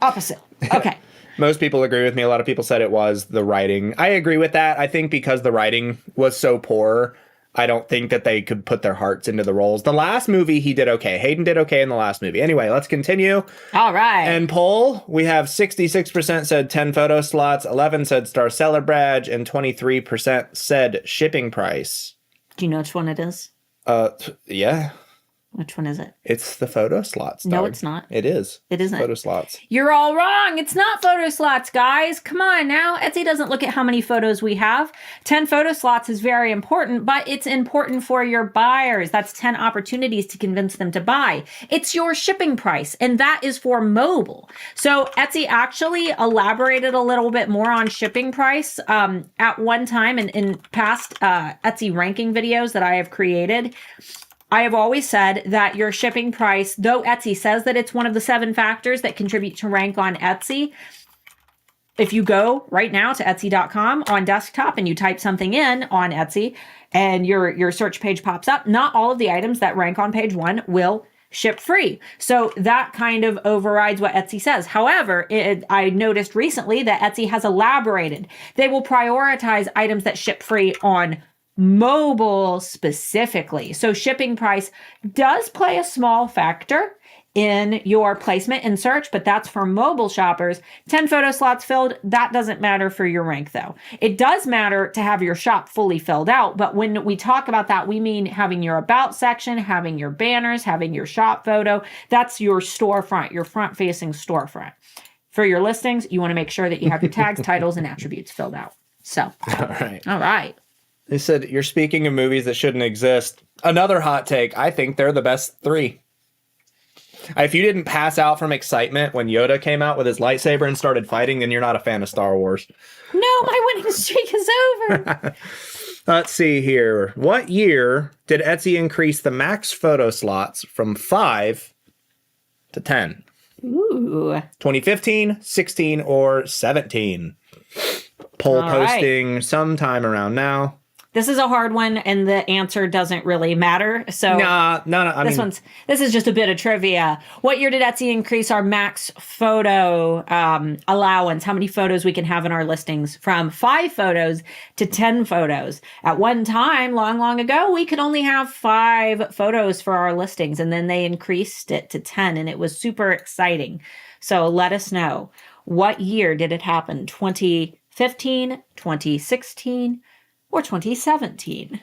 Okay. Most people agree with me. A lot of people said it was the writing. I agree with that. I think because the writing was so poor, I don't think that they could put their hearts into the roles. The last movie, he did okay. Hayden did okay in the last movie. Anyway, let's continue. All right. And poll, we have 66% said 10 photo slots, 11 said Star Seller badge, and 23% said shipping price. Do you know which one it is? Yeah. Which one is it? It's the photo slots. No, dog. it's not. It is. It isn't. Photo slots. You're all wrong. It's not photo slots, guys. Come on now. Etsy doesn't look at how many photos we have. 10 photo slots is very important, but it's important for your buyers. That's 10 opportunities to convince them to buy. It's your shipping price, and that is for mobile. So Etsy actually elaborated a little bit more on shipping price at one time in past Etsy ranking videos that I have created. I have always said that your shipping price, though Etsy says that it's one of the 7 factors that contribute to rank on Etsy, if you go right now to Etsy.com on desktop and you type something in on Etsy and your search page pops up, not all of the items that rank on page 1 will ship free. So that kind of overrides what Etsy says. However, I noticed recently that Etsy has elaborated. They will prioritize items that ship free on mobile specifically. So shipping price does play a small factor in your placement and search, but that's for mobile shoppers. 10 photo slots filled, that doesn't matter for your rank though. It does matter to have your shop fully filled out, but when we talk about that, we mean having your about section, having your banners, having your shop photo. That's your storefront, your front-facing storefront. For your listings, you want to make sure that you have your tags, titles, and attributes filled out. So, All right. all right. They said, you're speaking of movies that shouldn't exist. Another hot take. I think they're the best 3. If you didn't pass out from excitement when Yoda came out with his lightsaber and started fighting, then you're not a fan of Star Wars. No, my winning streak is over. Let's see here. What year did Etsy increase the max photo slots from 5 to 10? Ooh. 2015, 16, or 17? Poll All right. posting sometime around now. This is a hard one, and the answer doesn't really matter. So No. I mean, this is just a bit of trivia. What year did Etsy increase our max photo allowance? How many photos we can have in our listings from 5 photos to 10 photos? At one time, long, long ago, we could only have 5 photos for our listings, and then they increased it to 10, and it was super exciting. So let us know. What year did it happen? 2015, 2016, or 2017?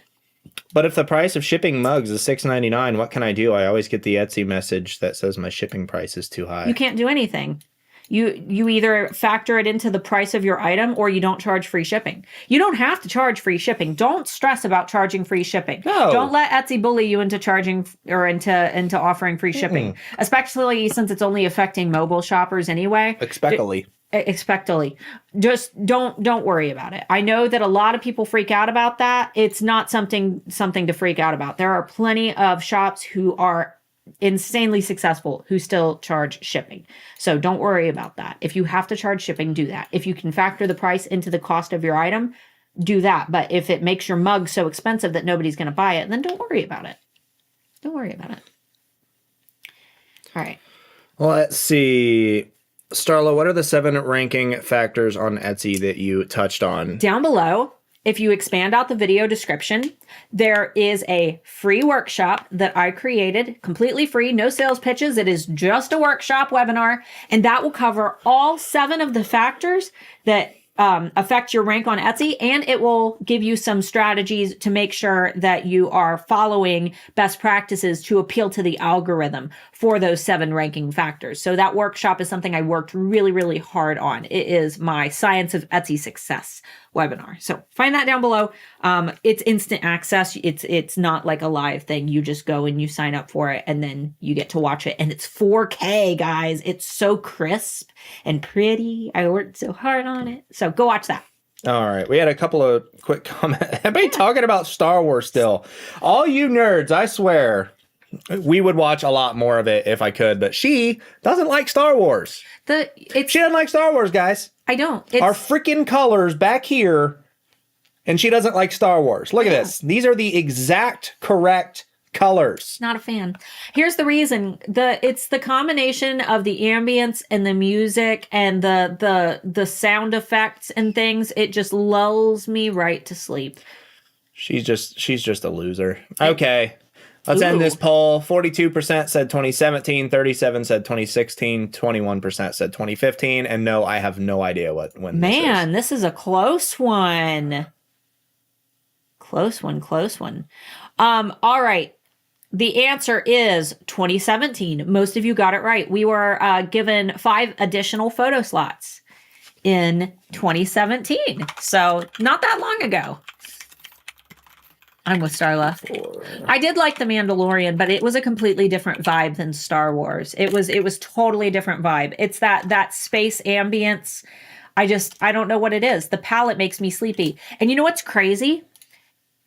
but if the price of shipping mugs is $6.99, what can I do? I always get the Etsy message that says my shipping price is too high. You can't do anything. You either factor it into the price of your item or you don't charge free shipping. You don't have to charge free shipping. Don't stress about charging free shipping. No. Don't let Etsy bully you into charging or into offering free shipping, especially since it's only affecting mobile shoppers anyway. Expectly. Just don't worry about it. I know that a lot of people freak out about that. It's not something to freak out about. There are plenty of shops who are insanely successful who still charge shipping. So don't worry about that. If you have to charge shipping, do that. If you can factor the price into the cost of your item, do that. But if it makes your mug so expensive that nobody's going to buy it, then don't worry about it. Don't worry about it. All right. Let's see. Starla, what are the 7 ranking factors on Etsy that you touched on? Down below, if you expand out the video description, there is a free workshop that I created, completely free, no sales pitches. It is just a workshop webinar, and that will cover all 7 of the factors that affect your rank on Etsy, and it will give you some strategies to make sure that you are following best practices to appeal to the algorithm for those 7 ranking factors. So that workshop is something I worked really, really hard on. It is my Science of Etsy Success webinar. So find that down below. It's instant access. It's not like a live thing. You just go and you sign up for it and then you get to watch it. And it's 4K, guys. It's so crisp and pretty. I worked so hard on it. So go watch that. All right. We had a couple of quick comments. Everybody talking about Star Wars still. All you nerds, I swear, we would watch a lot more of it if I could, but she doesn't like Star Wars. She doesn't like Star Wars, guys. I don't. Our freaking colors back here, and she doesn't like Star Wars. Look at this. These are the exact correct colors. Not a fan. Here's the reason. It's the combination of the ambience and the music and the sound effects and things. It just lulls me right to sleep. She's just a loser. Okay. Let's end this poll. 42% said 2017, 37% said 2016, 21% said 2015, and no, I have no idea when this is a close one. Close one. All right. The answer is 2017. Most of you got it right. We were given 5 additional photo slots in 2017. So not that long ago. I'm with Starla. I did like The Mandalorian, but it was a completely different vibe than Star Wars. It was totally a different vibe. It's that space ambience. I don't know what it is. The palette makes me sleepy. And you know what's crazy?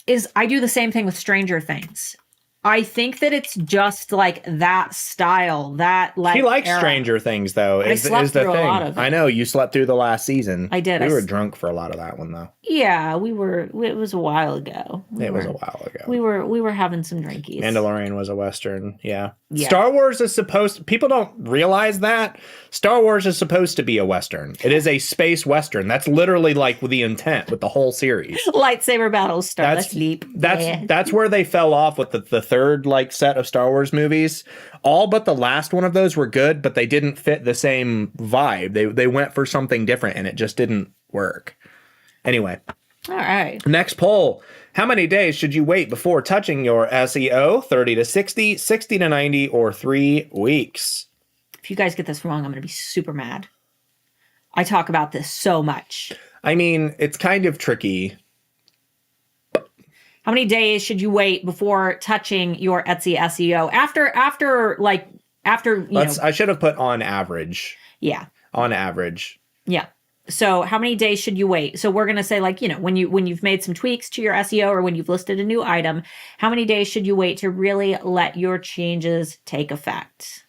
Is I do the same thing with Stranger Things. I think that it's just like that style, that like. She likes era. Stranger Things, though. I slept through a lot of it. I know you slept through the last season. I did. We were drunk for a lot of that one, though. Yeah, we were. It was a while ago. It was a while ago. We were having some drinkies. Mandalorian was a Western. Yeah. Star Wars is people don't realize that. Star Wars is supposed to be a Western. It is a space Western. That's literally like the intent with the whole series. Lightsaber battles start asleep. That's where they fell off with the third set of Star Wars movies. All but the last one of those were good, but they didn't fit the same vibe. They went for something different and it just didn't work. Anyway. All right. Next poll. How many days should you wait before touching your SEO? 30 to 60, 60 to 90, or 3 weeks? If you guys get this wrong, I'm going to be super mad. I talk about this so much. I mean, it's kind of tricky. How many days should you wait before touching your Etsy SEO? After I should have put on average. Yeah. On average. Yeah. So how many days should you wait? So we're going to say when you've made some tweaks to your SEO or when you've listed a new item, how many days should you wait to really let your changes take effect?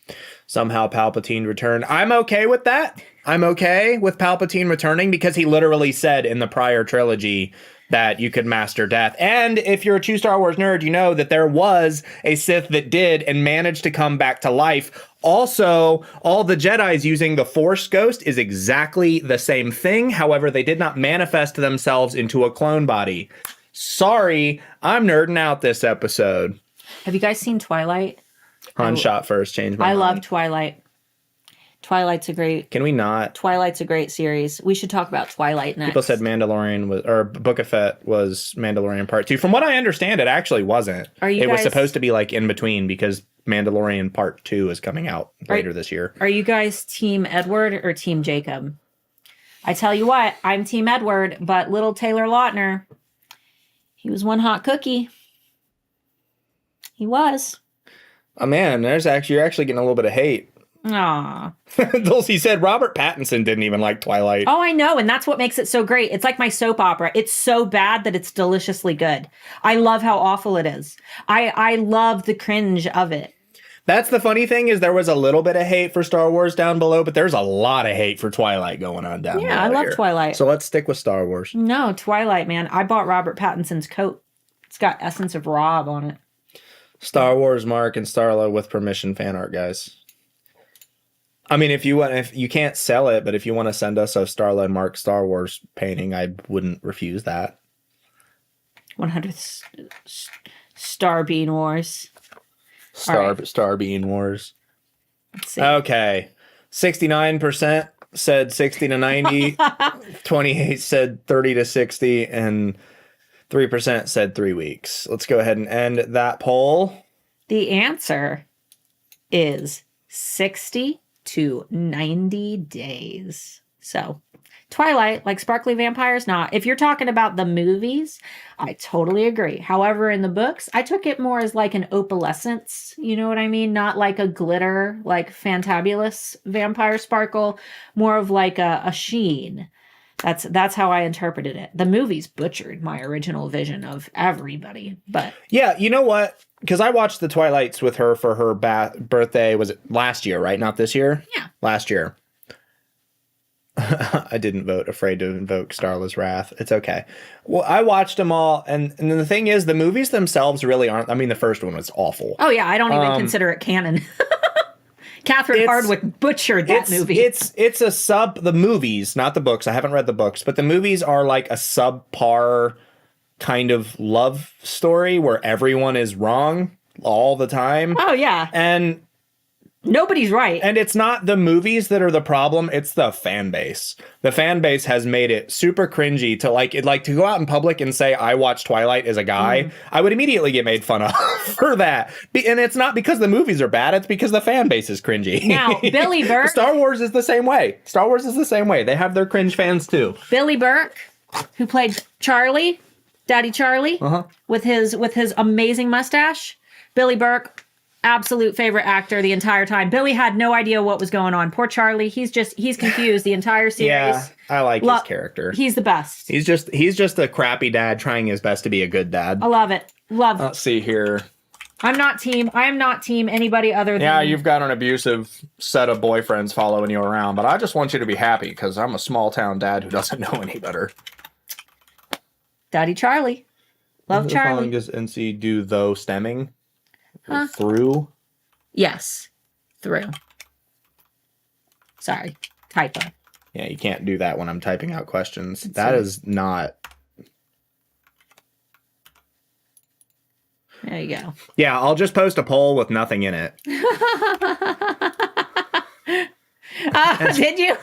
Somehow Palpatine returned. I'm okay with that. I'm okay with Palpatine returning because he literally said in the prior trilogy that you could master death. And if you're a true Star Wars nerd, you know that there was a Sith that did and managed to come back to life. Also, all the Jedis using the Force Ghost is exactly the same thing. However, they did not manifest themselves into a clone body. Sorry, I'm nerding out this episode. Have you guys seen Twilight? Han shot first, changed my mind. I love Twilight. Twilight's a great... Can we not? Twilight's a great series. We should talk about Twilight next. People said Mandalorian was, or Book of Fett was Mandalorian Part 2. From what I understand, it actually wasn't. It was supposed to be like in between because Mandalorian Part 2 is coming out later this year. Are you guys Team Edward or Team Jacob? I tell you what, I'm Team Edward, but little Taylor Lautner, he was one hot cookie. He was. Oh man, you're actually getting a little bit of hate. Aw. Dulcie said Robert Pattinson didn't even like Twilight. Oh, I know. And that's what makes it so great. It's like my soap opera. It's so bad that it's deliciously good. I love how awful it is. I love the cringe of it. That's the funny thing is there was a little bit of hate for Star Wars down below, but there's a lot of hate for Twilight going on down below. Yeah, I love here. Twilight. So let's stick with Star Wars. No, Twilight, man. I bought Robert Pattinson's coat. It's got Essence of Rob on it. Star Wars Mark and Starla with permission fan art, guys. I mean, if you can't sell it, but if you want to send us a Starla and Mark Star Wars painting, I wouldn't refuse that. 100th Star Bean Wars. Star Bean Wars. Let's see. Okay. 69% said 60 to 90. 28 said 30 to 60. And 3% said 3 weeks. Let's go ahead and end that poll. The answer is 60 to 90 days. So Twilight, like sparkly vampires, not. If you're talking about the movies, I totally agree. However, in the books, I took it more as like an opalescence. You know what I mean? Not like a glitter, like fantabulous vampire sparkle, more of like a sheen. That's how I interpreted it. The movies butchered my original vision of everybody, but yeah, you know what? Because I watched the Twilights with her for her birthday. Was it last year, right? Not this year? Yeah. Last year. I didn't vote. Afraid to invoke Starla's wrath. It's okay. Well, I watched them all. And the thing is, the movies themselves really aren't. I mean, the first one was awful. Oh, yeah. I don't even consider it canon. Catherine Hardwicke butchered that movie. It's a the movies, not the books. I haven't read the books, but the movies are like a subpar kind of love story where everyone is wrong all the time. Oh, yeah. And nobody's right. And it's not the movies that are the problem, it's the fan base. The fan base has made it super cringy to go out in public and say I watch Twilight as a guy. I would immediately get made fun of for that. And it's not because the movies are bad, it's because the fan base is cringy. Now, Billy Burke. Star Wars is the same way. Star Wars is the same way. They have their cringe fans too. Billy Burke, who played Charlie, Daddy Charlie, with his amazing mustache. Billy Burke, absolute favorite actor the entire time. Billy had no idea what was going on. Poor Charlie. He's confused the entire series. Yeah, I like his character. He's the best. He's just a crappy dad trying his best to be a good dad. I love it. Let's see here. I am not team anybody other than... Yeah, you've got an abusive set of boyfriends following you around, but I just want you to be happy because I'm a small town dad who doesn't know any better. Daddy Charlie. Love Charlie. Does NC do though stemming? Huh? Through? Yes. Through. Sorry. Typo. Yeah, you can't do that when I'm typing out questions. That is not... There you go. Yeah, I'll just post a poll with nothing in it. Did you?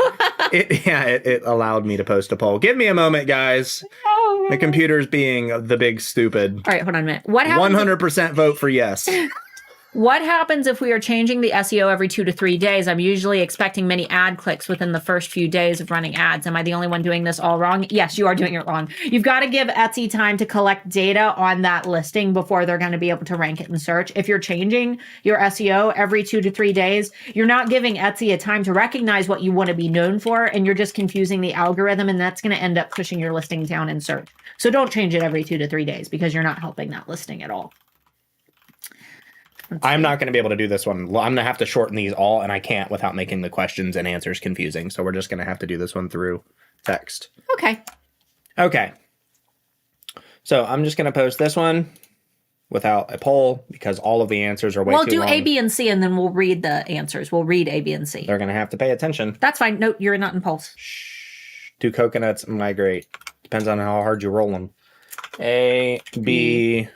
It allowed me to post a poll. Give me a moment, guys. The computer's being the big stupid. All right, hold on a minute. What happens? 100% vote for yes. What happens if we are changing the SEO every 2 to 3 days? I'm usually expecting many ad clicks within the first few days of running ads. Am I the only one doing this all wrong? Yes, you are doing it wrong. You've got to give Etsy time to collect data on that listing before they're going to be able to rank it in search. If you're changing your SEO every 2 to 3 days, you're not giving Etsy a time to recognize what you want to be known for, and you're just confusing the algorithm, and that's going to end up pushing your listing down in search. So don't change it every 2 to 3 days because you're not helping that listing at all. I'm not going to be able to do this one. I'm going to have to shorten these all, and I can't without making the questions and answers confusing. So we're just going to have to do this one through text. Okay. Okay. So I'm just going to post this one without a poll because all of the answers are way too long. We'll do A, B, and C, and then we'll read the answers. We'll read A, B, and C. They're going to have to pay attention. That's fine. No, you're not in polls. Do coconuts migrate? Depends on how hard you roll them. A, B...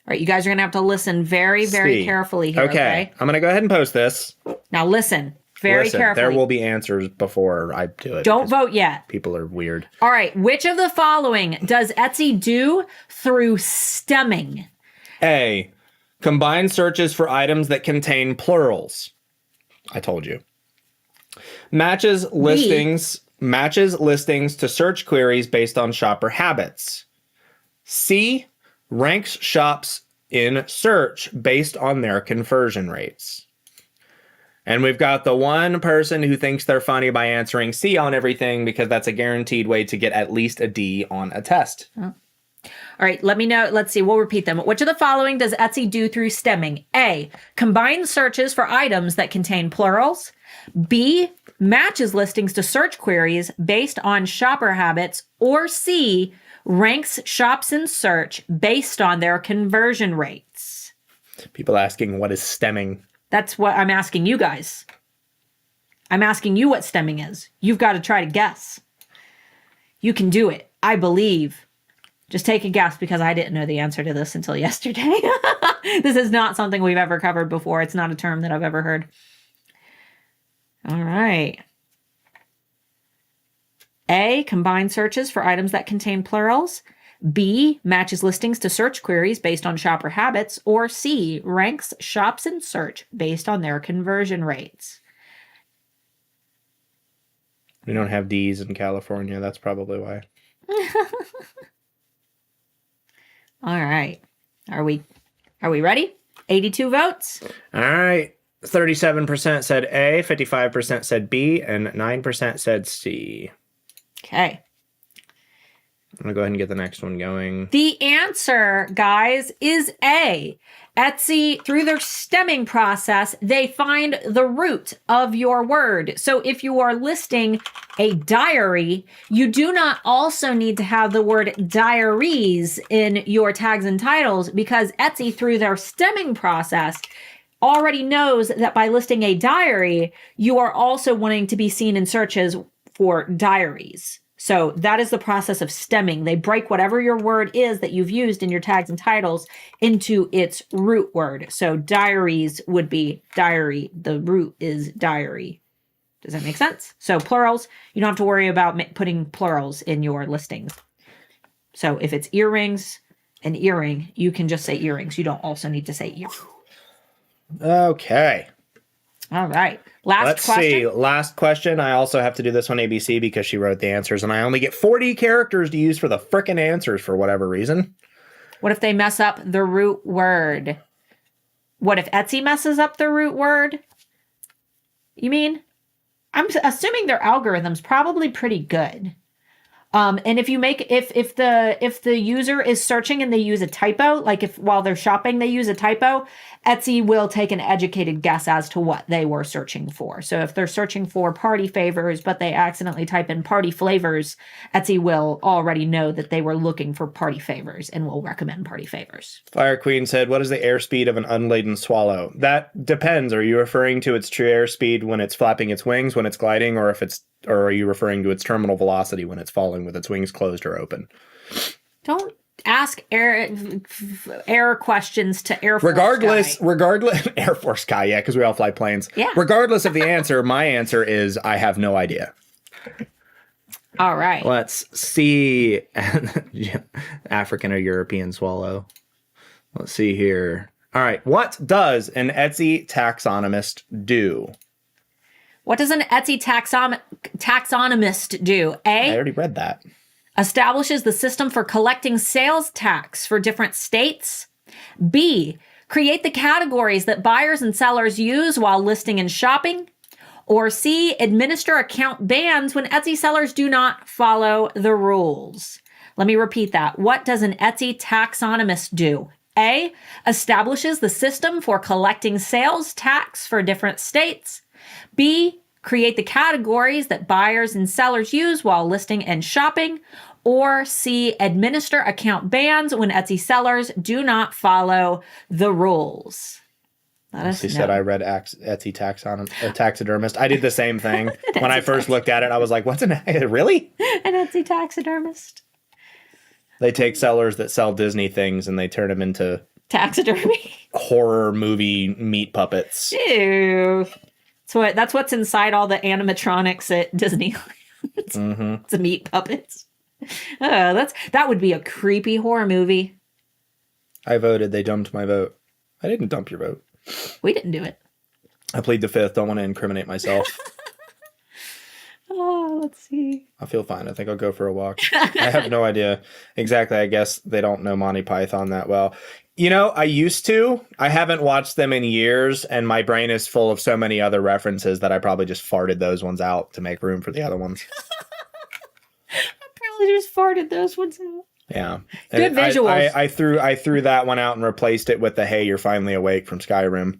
All right, you guys are going to have to listen very, very C. carefully here, okay? I'm going to go ahead and post this. Now listen very carefully. There will be answers before I do it. Don't vote yet. People are weird. All right, which of the following does Etsy do through stemming? A, combine searches for items that contain plurals. I told you. Matches listings to search queries based on shopper habits. C, ranks shops in search based on their conversion rates. And we've got the one person who thinks they're funny by answering C on everything because that's a guaranteed way to get at least a D on a test. Oh. All right, let me know. Let's see. We'll repeat them. Which of the following does Etsy do through stemming? A, combine searches for items that contain plurals. B, matches listings to search queries based on shopper habits. Or C, ranks shops in search based on their conversion rates. People asking what is stemming. That's what I'm asking you guys. I'm asking you what stemming is. You've got to try to guess. You can do it. I believe. Just take a guess because I didn't know the answer to this until yesterday. This is not something we've ever covered before. It's not a term that I've ever heard. All right. A, combine searches for items that contain plurals. B, matches listings to search queries based on shopper habits. Or C, ranks shops in search based on their conversion rates. We don't have D's in California. That's probably why. All right. Are we ready? 82 votes. All right. 37% said A, 55% said B, and 9% said C. Okay. I'm going to go ahead and get the next one going. The answer, guys, is A. Etsy, through their stemming process, they find the root of your word. So if you are listing a diary, you do not also need to have the word diaries in your tags and titles because Etsy, through their stemming process, already knows that by listing a diary, you are also wanting to be seen in searches for diaries. So that is the process of stemming. They break whatever your word is that you've used in your tags and titles into its root word. So diaries would be diary. The root is diary. Does that make sense? So plurals, you don't have to worry about putting plurals in your listings. So if it's earrings, an earring, you can just say earrings. You don't also need to say earrings. Okay. All right. Let's see. Last question. I also have to do this one ABC because she wrote the answers, and I only get 40 characters to use for the frickin' answers for whatever reason. What if they mess up the root word? What if Etsy messes up the root word? You mean? I'm assuming their algorithm's probably pretty good. And if you make if the user is searching and they use a typo, like if while they're shopping they use a typo, Etsy will take an educated guess as to what they were searching for. So if they're searching for party favors, but they accidentally type in party flavors, Etsy will already know that they were looking for party favors and will recommend party favors. Fire Queen said, what is the airspeed of an unladen swallow? That depends. Are you referring to its true airspeed when it's flapping its wings, when it's gliding, or are you referring to its terminal velocity when it's falling with its wings closed or open? Don't ask air questions to Air Force Regardless, Air Force guy, yeah, because we all fly planes. Yeah. Regardless of the answer, my answer is I have no idea. All right. Let's see. African or European swallow. Let's see here. All right. What does an Etsy taxonomist do? What does an Etsy taxonomist do? I A, already read that. establishes the system for collecting sales tax for different states. B, create the categories that buyers and sellers use while listing and shopping. Or C, administer account bans when Etsy sellers do not follow the rules. Let me repeat that. What does an Etsy taxonomist do? A, establishes the system for collecting sales tax for different states. B, create the categories that buyers and sellers use while listing and shopping. Or C, administer account bans when Etsy sellers do not follow the rules. Let us She know. said I read Etsy taxidermist. I did the same thing. When I first looked at it, I was like, what's really? An Etsy taxidermist. They take sellers that sell Disney things and they turn them into Taxidermy. horror movie meat puppets. Ew. That's what's inside all the animatronics at Disneyland. Mm-hmm. It's the meat puppets. Oh, that would be a creepy horror movie. I voted. They dumped my vote. I didn't dump your vote. We didn't do it. I plead the fifth. Don't want to incriminate myself. Oh, let's see. I feel fine. I think I'll go for a walk. I have no idea exactly. I guess they don't know Monty Python that well. You know, I used to. I haven't watched them in years, and my brain is full of so many other references that I probably just farted those ones out to make room for the other ones. I probably just farted those ones out. Yeah. Good And visuals. I threw that one out and replaced it with the "Hey, you're finally awake" from Skyrim.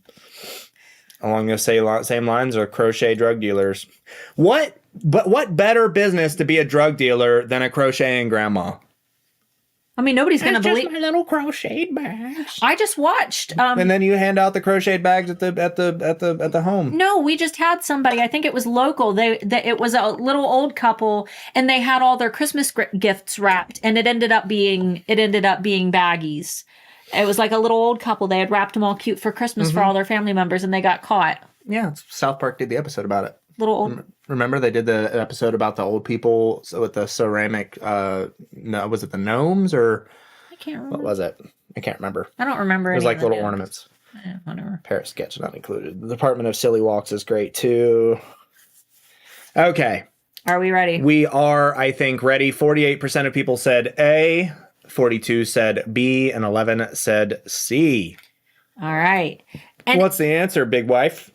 Along those same lines are crochet drug dealers. What better business to be a drug dealer than a crocheting grandma? I mean, nobody's going to believe. my little crocheted bags. I just watched. And then you hand out the crocheted bags at the home. No, we just had somebody. I think it was local. It was a little old couple, and they had all their Christmas gifts wrapped, and it ended up being baggies. It was like a little old couple. They had wrapped them all cute for Christmas for all their family members, and they got caught. Yeah, South Park did the episode about it. Little old. Remember they did the episode about the old people with the ceramic. No, was it the gnomes or I can't what remember. was it? I can't remember. I don't remember. It was any like of the little names. ornaments. Whatever. Parrot sketch not included. The Department of Silly Walks is great too. Okay. Are we ready? We are, I think, ready. 48% of people said A, 42 said B, and 11 said C. All right. And What's the answer, big wife?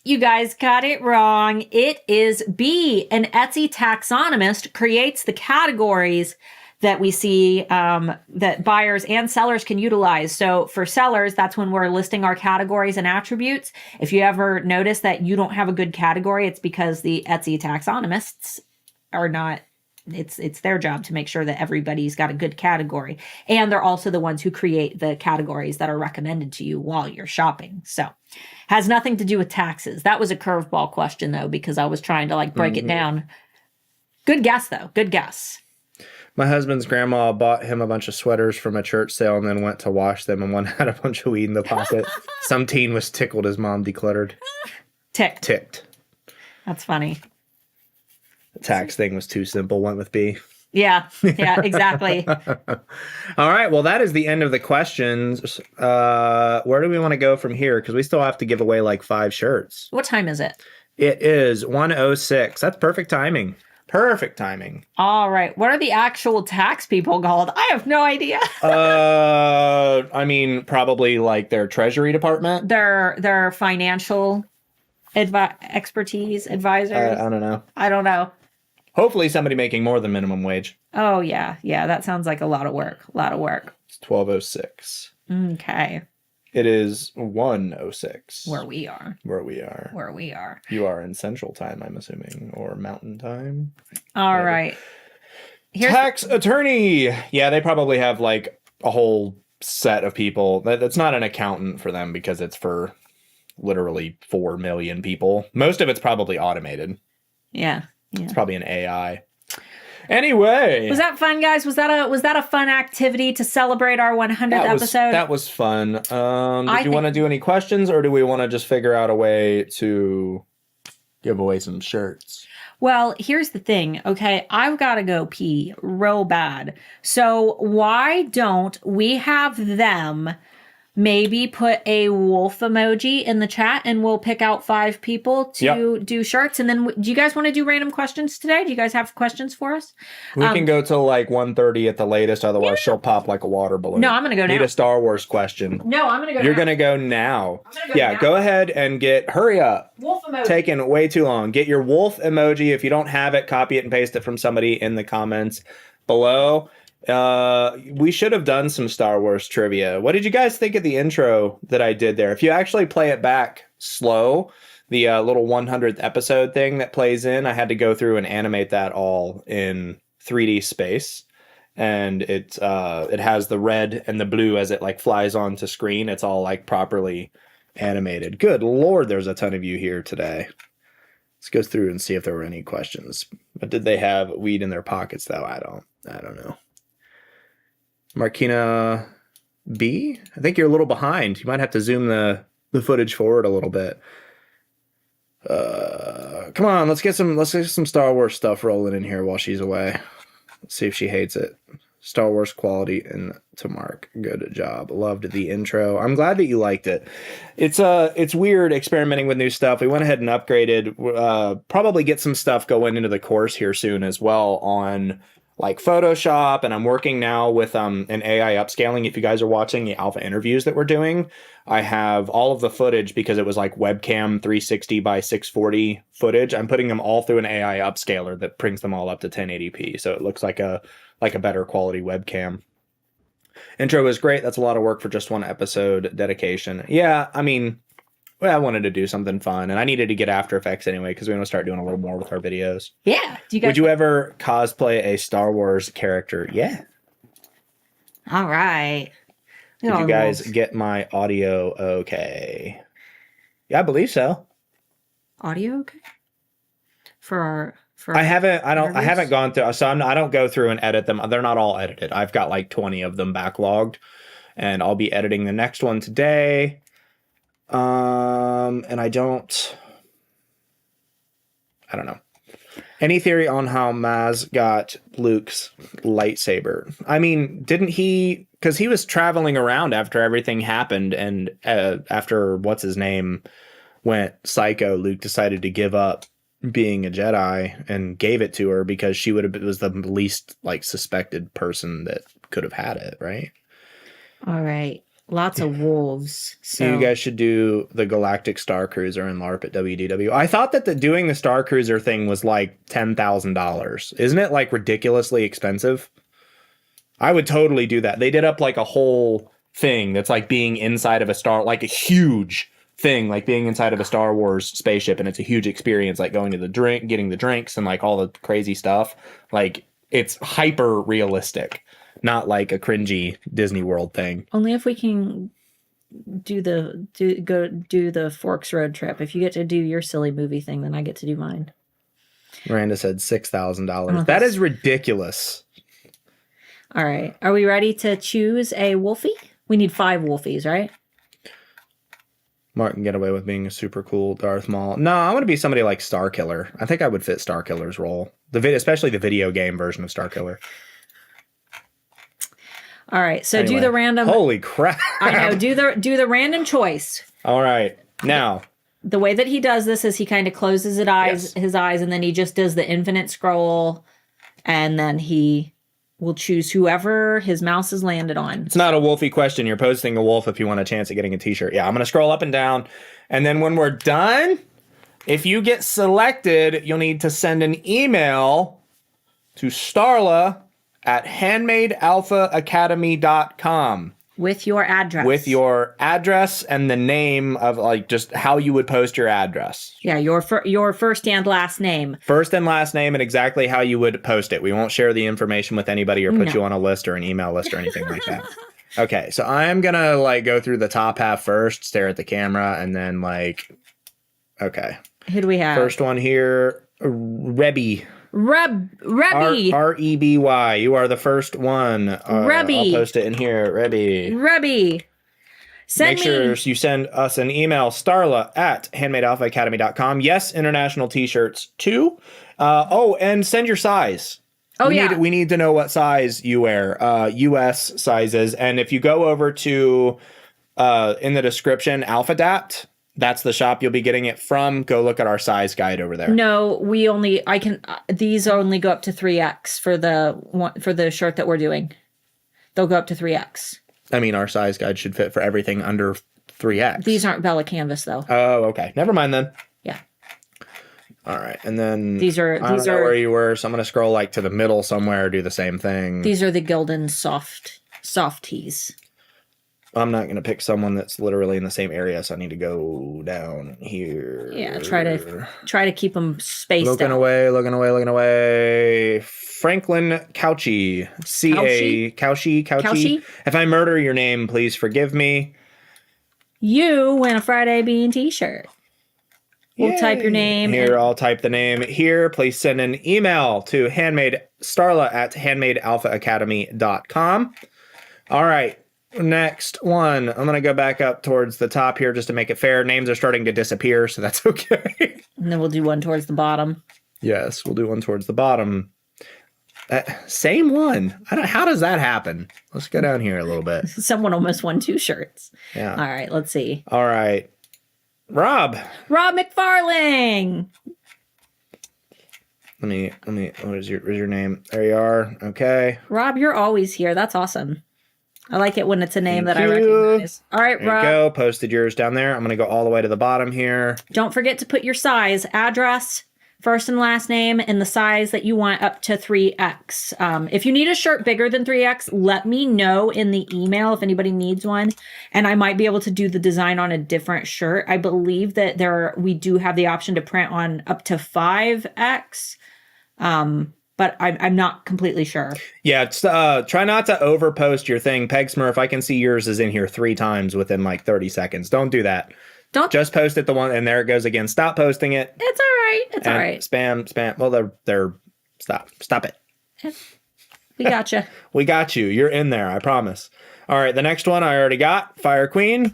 you guys got it wrong. It is B. An Etsy taxonomist creates the categories that we see that buyers and sellers can utilize. So for sellers, that's when we're listing our categories and attributes. If you ever notice that you don't have a good category, it's because the Etsy taxonomists are not. It's their job to make sure that everybody's got a good category. And they're also the ones who create the categories that are recommended to you while you're shopping. So has nothing to do with taxes. That was a curveball question though, because I was trying to break it down. Good guess though. Good guess. My husband's grandma bought him a bunch of sweaters from a church sale and then went to wash them, and one had a bunch of weed in the pocket. Some teen was tickled his mom decluttered. Ticked. That's funny. The tax thing was too simple. Went with B. Yeah, exactly. All right. Well, that is the end of the questions. Where do we want to go from here? Because we still have to give away like 5 shirts. What time is it? It is 1:06. That's perfect timing. Perfect timing. All right. What are the actual tax people called? I have no idea. I mean, probably like their treasury department. Their financial expertise advisors. I don't know. I don't know. Hopefully somebody making more than minimum wage. Oh, yeah. Yeah, that sounds like a lot of work. It's 12:06. Okay. It is 1:06. Where we are. You are in Central Time, I'm assuming, or Mountain Time. All right. Here's Tax attorney. Yeah, they probably have like a whole set of people. That's not an accountant for them because it's for literally 4 million people. Most of it's probably automated. Yeah. It's probably an AI. Anyway, Was that fun, guys? Was that a fun activity to celebrate our 100th episode? That was fun. Did I you want to do any questions, or do we want to just figure out a way to give away some shirts? Well, here's the thing, okay? I've got to go pee real bad. So why don't we have them maybe put a wolf emoji in the chat and we'll pick out 5 people to do shirts. And then do you guys want to do random questions today? Do you guys have questions for us? We can go till like 1:30 at the latest. Otherwise, she'll pop like a water balloon. No, I'm going to go now. Need a Star Wars question. No, I'm going to go You're now. going to go now. I'm gonna go now. Go ahead and hurry up. Wolf emoji. Taking way too long. Get your wolf emoji. If you don't have it, copy it and paste it from somebody in the comments below. We should have done some Star Wars trivia. What did you guys think of the intro that I did there? If you actually play it back slow, the little 100th episode thing that plays in, I had to go through and animate that all in 3D space. And it has the red and the blue as it like flies onto screen. It's all like properly animated. Good Lord, there's a ton of you here today. Let's go through and see if there were any questions. But did they have weed in their pockets though? I don't know. Markina B, I think you're a little behind. You might have to zoom the footage forward a little bit. Come on, let's get some Star Wars stuff rolling in here while she's away. Let's see if she hates it. Star Wars quality to Mark. Good job. Loved the intro. I'm glad that you liked it. It's weird experimenting with new stuff. We went ahead and upgraded. Probably get some stuff going into the course here soon as well on like Photoshop, and I'm working now with an AI upscaling. If you guys are watching the alpha interviews that we're doing, I have all of the footage because it was like webcam 360 by 640 footage. I'm putting them all through an AI upscaler that brings them all up to 1080p, so it looks like a better quality webcam. Intro was great. That's a lot of work for just one episode dedication. Yeah, I mean, I wanted to do something fun, and I needed to get After Effects anyway because we want to start doing a little more with our videos. Yeah. Would you ever cosplay a Star Wars character? Yeah. All right. Did you guys get my audio okay? Yeah, I believe so. Audio okay? I haven't gone through, so I don't go through and edit them. They're not all edited. I've got like 20 of them backlogged, and I'll be editing the next one today. And I don't know. Any theory on how Maz got Luke's lightsaber? I mean, didn't he, because he was traveling around after everything happened, and after what's his name went psycho, Luke decided to give up being a Jedi and gave it to her because she was the least like suspected person that could have had it, right? All right. Lots of wolves. So you guys should do the Galactic Star Cruiser and LARP at WDW. I thought that doing the Star Cruiser thing was like $10,000. Isn't it like ridiculously expensive? I would totally do that. They did up like a whole thing that's like being inside of like a huge thing, like being inside of a Star Wars spaceship, and it's a huge experience, like going to getting the drinks and like all the crazy stuff. Like it's hyper realistic. Not like a cringy Disney World thing. Only if we can do the Forks road trip. If you get to do your silly movie thing, then I get to do mine. Miranda said $6,000. That is ridiculous. All right. Are we ready to choose a wolfie? We need 5 wolfies, right? Mark can get away with being a super cool Darth Maul. No, I want to be somebody like Starkiller. I think I would fit Starkiller's role. Especially the video game version of Starkiller. All right, so anyway, do the random. Holy crap! I know. Do the random choice. All right, now the way that he does this is he kind of closes his eyes, and then he just does the infinite scroll, and then he will choose whoever his mouse has landed on. It's not a wolfy question. You're posting a wolf if you want a chance at getting a T-shirt. Yeah, I'm gonna scroll up and down, and then when we're done, if you get selected, you'll need to send an email to Starla at handmadealphaacademy.com with your address. With your address and the name of like just how you would post your address. Yeah, your first and last name. First and last name and exactly how you would post it. We won't share the information with anybody or put you on a list or an email list or anything like that. Okay, so I'm gonna like go through the top half first, stare at the camera, and then like, okay. Who do we have? First one here, Rebby. Rebby. R-E-B-Y. You are the first one. Rebby. I'll post it in here. Rebby. Make sure you send us an email, Starla at handmadealphaacademy.com. Yes, international t-shirts too. And send your size. We need to know what size you wear. US sizes. And if you go over to in the description, AlphaDapt. That's the shop you'll be getting it from. Go look at our size guide over there. No, these only go up to 3X for the shirt that we're doing. They'll go up to 3X. I mean, our size guide should fit for everything under 3X. These aren't Bella Canvas though. Oh, okay. Never mind then. Yeah. All right. And then these are I don't know where you were, so I'm going to scroll like to the middle somewhere, do the same thing. These are the Gildan soft tees. I'm not going to pick someone that's literally in the same area, so I need to go down here. Yeah, try to keep them spaced looking out. looking away. Franklin Cauchy. Cauchy. If I murder your name, please forgive me. You win a Friday Bean t-shirt. We'll type your name. Here, I'll type the name here. Please send an email to Starla@handmadealphaacademy.com. All right. Next one. I'm going to go back up towards the top here just to make it fair. Names are starting to disappear, so that's okay. And then we'll do one towards the bottom. Yes, we'll do one towards the bottom. Same one. How does that happen? Let's go down here a little bit. Someone almost won 2 shirts. Yeah. All right, let's see. All right. Rob McFarling. Let me, where's your name? There you are. Okay. Rob, you're always here. That's awesome. I like it when it's a name that I recognize. All right, There Rob. you go. Posted yours down there. I'm going to go all the way to the bottom here. Don't forget to put your size, address, first and last name, and the size that you want up to 3X. If you need a shirt bigger than 3X, let me know in the email if anybody needs one, and I might be able to do the design on a different shirt. I believe that we do have the option to print on up to 5X. But I'm not completely sure. Yeah, try not to overpost your thing. Peg Smurf, I can see yours is in here 3 times within like 30 seconds. Don't do that. Don't just post it the one, and there it goes again. Stop posting it. It's all right. It's all right. Spam. Well, they're stop it. We got you. We got you. You're in there. I promise. All right, the next one I already got. Fire Queen.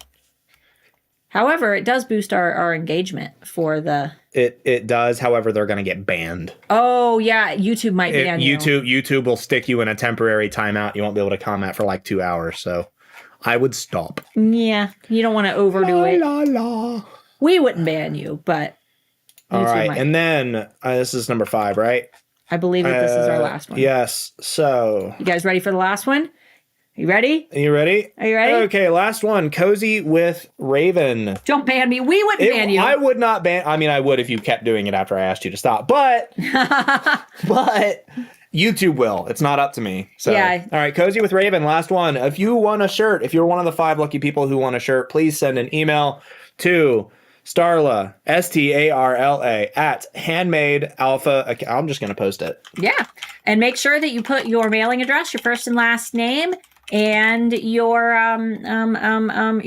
However, it does boost our engagement for the... It does. However, they're going to get banned. Oh, yeah. YouTube might ban you. YouTube will stick you in a temporary timeout. You won't be able to comment for like 2 hours. So I would stop. Yeah. You don't want to overdo it. We wouldn't ban you, but... All right. And then this is number 5, right? I believe that this is our last one. Yes. So... You guys ready for the last one? You ready? Are you ready? Are you ready? Okay, last one. Cozy with Raven. Don't ban me. We wouldn't ban you. I would not ban. I mean, I would if you kept doing it after I asked you to stop. But YouTube will. It's not up to me. So, yeah. All right, Cozy with Raven. Last one. If you want a shirt, if you're one of the 5 lucky people who want a shirt, please send an email to Starla, Starla, at Handmade Alpha. I'm just going to post it. Yeah. And make sure that you put your mailing address, your first and last name, and your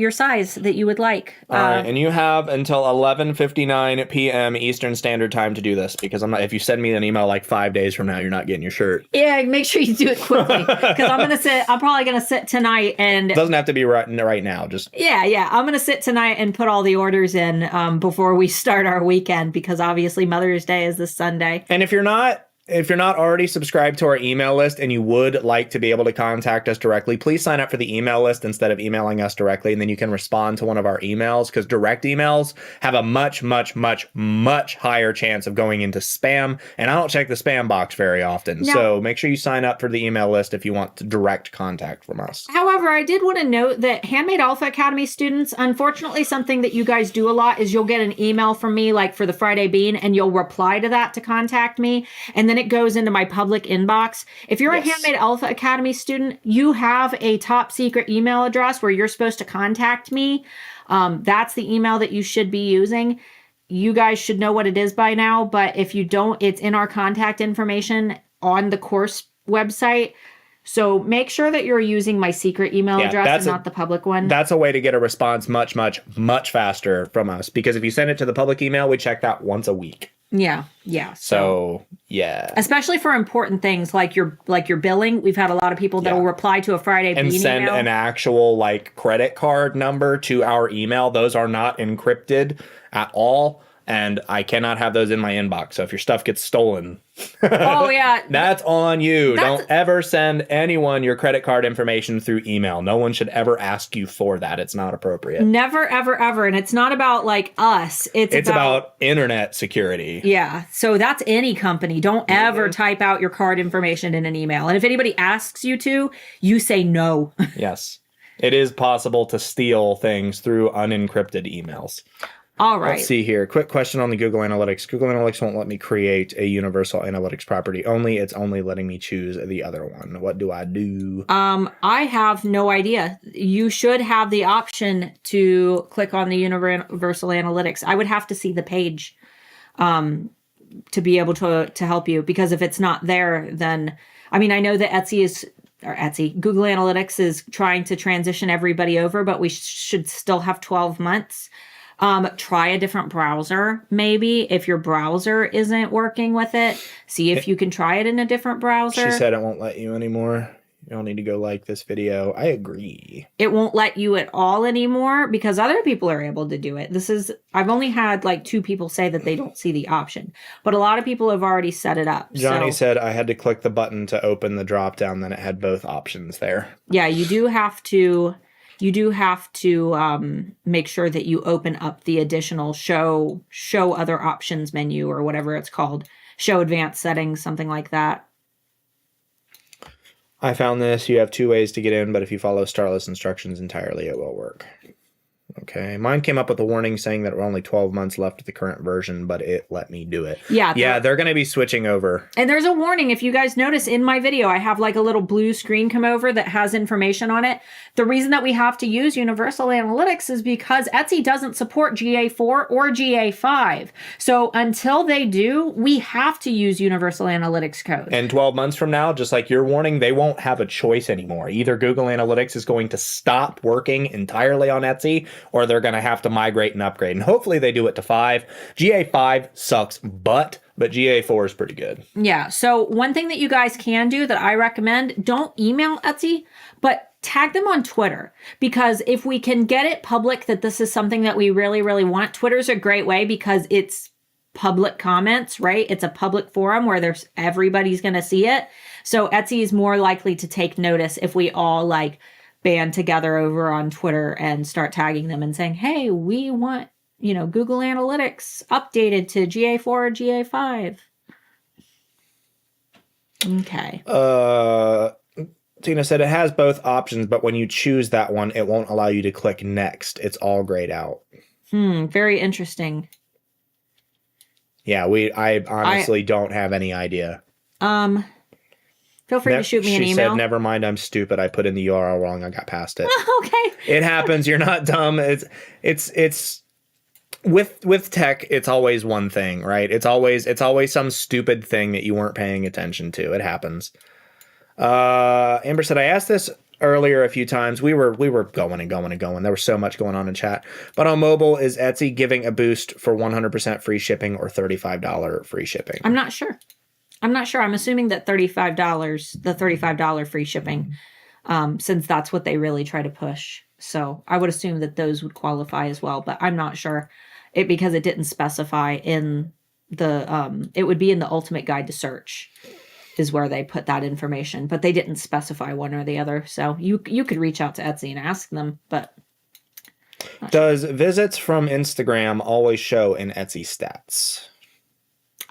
size that you would like. All right, and you have until 11:59 p.m. Eastern Standard Time to do this, because I'm not. If you send me an email like 5 days from now, you're not getting your shirt. Yeah, make sure you do it quickly, because I'm probably gonna sit tonight and. It doesn't have to be right now. Just yeah. I'm gonna sit tonight and put all the orders in before we start our weekend, because obviously Mother's Day is this Sunday. And if you're not already subscribed to our email list and you would like to be able to contact us directly, please sign up for the email list instead of emailing us directly, and then you can respond to one of our emails, because direct emails have a much, much, much, much higher chance of going into spam, and I don't check the spam box very often. No. So make sure you sign up for the email list if you want direct contact from us. However, I did want to note that Handmade Alpha Academy students, unfortunately, something that you guys do a lot is you'll get an email from me, like for the Friday Bean, and you'll reply to that to contact me, and then it goes into my public inbox. If you're a Handmade Alpha Academy student, you have a top secret email address where you're supposed to contact me. That's the email that you should be using. You guys should know what it is by now, but if you don't, it's in our contact information on the course website. So make sure that you're using my secret email address and not the public one. That's a way to get a response much, much, much faster from us, because if you send it to the public email, we check that once a week. Yeah. So yeah. Especially for important things like your billing. We've had a lot of people that will reply to a Friday Bean and send email. an actual like credit card number to our email. Those are not encrypted at all. and I cannot have those in my inbox. So if your stuff gets stolen, Oh yeah. that's on you. That's- Don't ever send anyone your credit card information through email. No one should ever ask you for that. It's not appropriate. Never, ever, ever. And it's not about like us. It's about internet security. Yeah. So that's any company. Don't ever type out your card information in an email. And if anybody asks you to, you say no. Yes. It is possible to steal things through unencrypted emails. All right. Let's see here. Quick question on the Google Analytics. Google Analytics won't let me create a universal analytics property only. It's only letting me choose the other one. What do I do? I have no idea. You should have the option to click on the universal analytics. I would have to see the page to be able to help you, because if it's not there, then I mean, I know that Google Analytics is trying to transition everybody over, but we should still have 12 months. Try a different browser, maybe. If your browser isn't working with it, see if you can try it in a different browser. She said it won't let you anymore. You don't need to go like this video. I agree. It won't let you at all anymore because other people are able to do it. I've only had like 2 people say that they don't see the option, but a lot of people have already set it up. Johnny said I had to click the button to open the drop down, then it had both options there. Yeah, you do have to make sure that you open up the additional show other options menu or whatever it's called. Show advanced settings, something like that. I found this. You have 2 ways to get in, but if you follow Starla's instructions entirely, it will work. Okay. Mine came up with a warning saying that we're only 12 months left of the current version, but it let me do it. Yeah. They're going to be switching over. And there's a warning. If you guys notice in my video, I have like a little blue screen come over that has information on it. The reason that we have to use Universal Analytics is because Etsy doesn't support GA4 or GA5. So until they do, we have to use Universal Analytics code. And 12 months from now, just like your warning, they won't have a choice anymore. Either Google Analytics is going to stop working entirely on Etsy, or they're going to have to migrate and upgrade. And hopefully they do it to 5. GA5 sucks but GA4 is pretty good. Yeah. So one thing that you guys can do that I recommend, don't email Etsy, but tag them on Twitter. Because if we can get it public that this is something that we really, really want, Twitter's a great way because it's public comments, right? It's a public forum where everybody's going to see it. So Etsy is more likely to take notice if we all like band together over on Twitter and start tagging them and saying, hey, we want, Google Analytics updated to GA4 or GA5. Okay. Tina said it has both options, but when you choose that one, it won't allow you to click next. It's all grayed out. Very interesting. Yeah, I honestly don't have any idea. Feel free to shoot me an email. She said, never mind, I'm stupid. I put in the URL wrong. I got past it. Okay. It happens. You're not dumb. It's with tech, it's always one thing, right? It's always some stupid thing that you weren't paying attention to. It happens. Amber said, I asked this earlier a few times. We were going and going and going. There was so much going on in chat. But on mobile, is Etsy giving a boost for 100% free shipping or $35 free shipping? I'm not sure. I'm assuming that the $35 free shipping, since that's what they really try to push. So I would assume that those would qualify as well, but I'm not sure because it didn't specify in the, it would be in the ultimate guide to search is where they put that information, but they didn't specify one or the other. So you could reach out to Etsy and ask them, but. Does visits from Instagram always show in Etsy stats?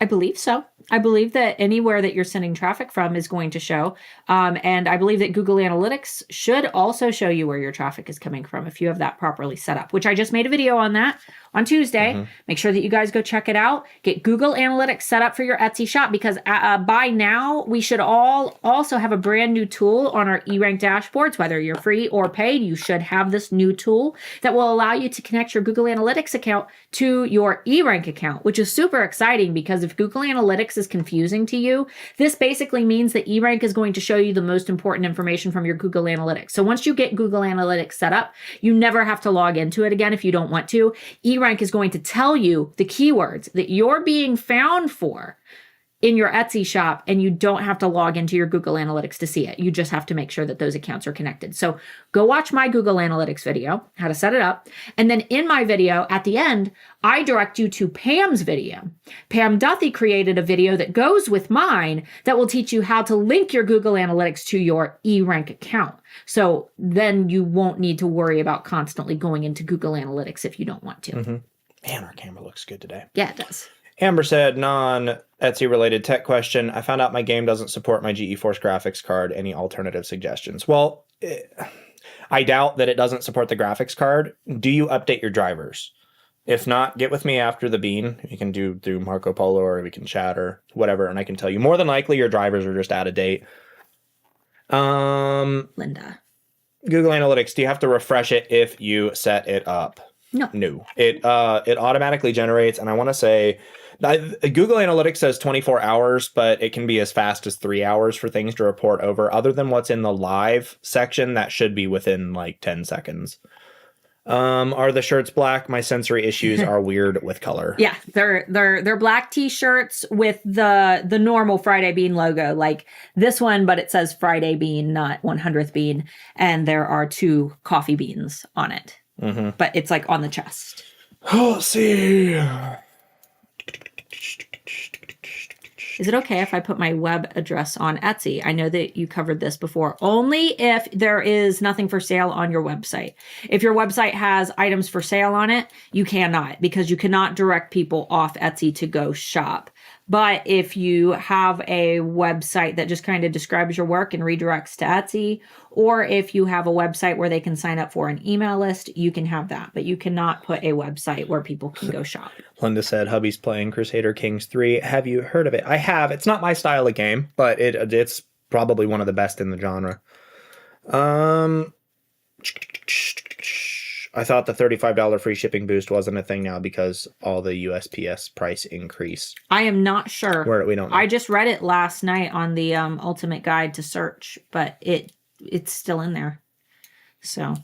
I believe so. I believe that anywhere that you're sending traffic from is going to show. And I believe that Google Analytics should also show you where your traffic is coming from if you have that properly set up, which I just made a video on that on Tuesday. Mm-hmm. Make sure that you guys go check it out. Get Google Analytics set up for your Etsy shop because by now we should all also have a brand new tool on our eRank dashboards. Whether you're free or paid, you should have this new tool that will allow you to connect your Google Analytics account to your eRank account, which is super exciting because if Google Analytics is confusing to you, this basically means that eRank is going to show you the most important information from your Google Analytics. So once you get Google Analytics set up, you never have to log into it again if you don't want to. eRank is going to tell you the keywords that you're being found for in your Etsy shop, and you don't have to log into your Google Analytics to see it. You just have to make sure that those accounts are connected. So go watch my Google Analytics video, how to set it up. And then in my video at the end, I direct you to Pam's video. Pam Duthie created a video that goes with mine that will teach you how to link your Google Analytics to your eRank account. So then you won't need to worry about constantly going into Google Analytics if you don't want to. Mm-hmm. Man, our camera looks good today. Yeah, it does. Amber said, non-Etsy related tech question. I found out my game doesn't support my GeForce graphics card. Any alternative suggestions? Well, I doubt that it doesn't support the graphics card. Do you update your drivers? If not, get with me after the bean. You can do through Marco Polo, or we can chat or whatever, and I can tell you. More than likely, your drivers are just out of date. Linda. Google Analytics, do you have to refresh it if you set it up? No. It automatically generates, and I want to say Google Analytics says 24 hours, but it can be as fast as 3 hours for things to report over. Other than what's in the live section, that should be within like 10 seconds. Are the shirts black? My sensory issues are weird with color. Yeah, they're black t-shirts with the normal Friday Bean logo, like this one, but it says Friday Bean, not 100th Bean, and there are 2 coffee beans on it. Mm-hmm. But it's like on the chest. Let's see. Is it okay if I put my web address on Etsy? I know that you covered this before. Only if there is nothing for sale on your website. If your website has items for sale on it, you cannot, because you cannot direct people off Etsy to go shop. But if you have a website that just kind of describes your work and redirects to Etsy, or if you have a website where they can sign up for an email list, you can have that. But you cannot put a website where people can go shop. Linda said, hubby's playing Crusader Kings 3. Have you heard of it? I have. It's not my style of game, but it's probably one of the best in the genre. I thought the $35 free shipping boost wasn't a thing now because all the USPS price increase. I am not sure. We don't know. I just read it last night on the Ultimate Guide to Search, but it's still in there. So,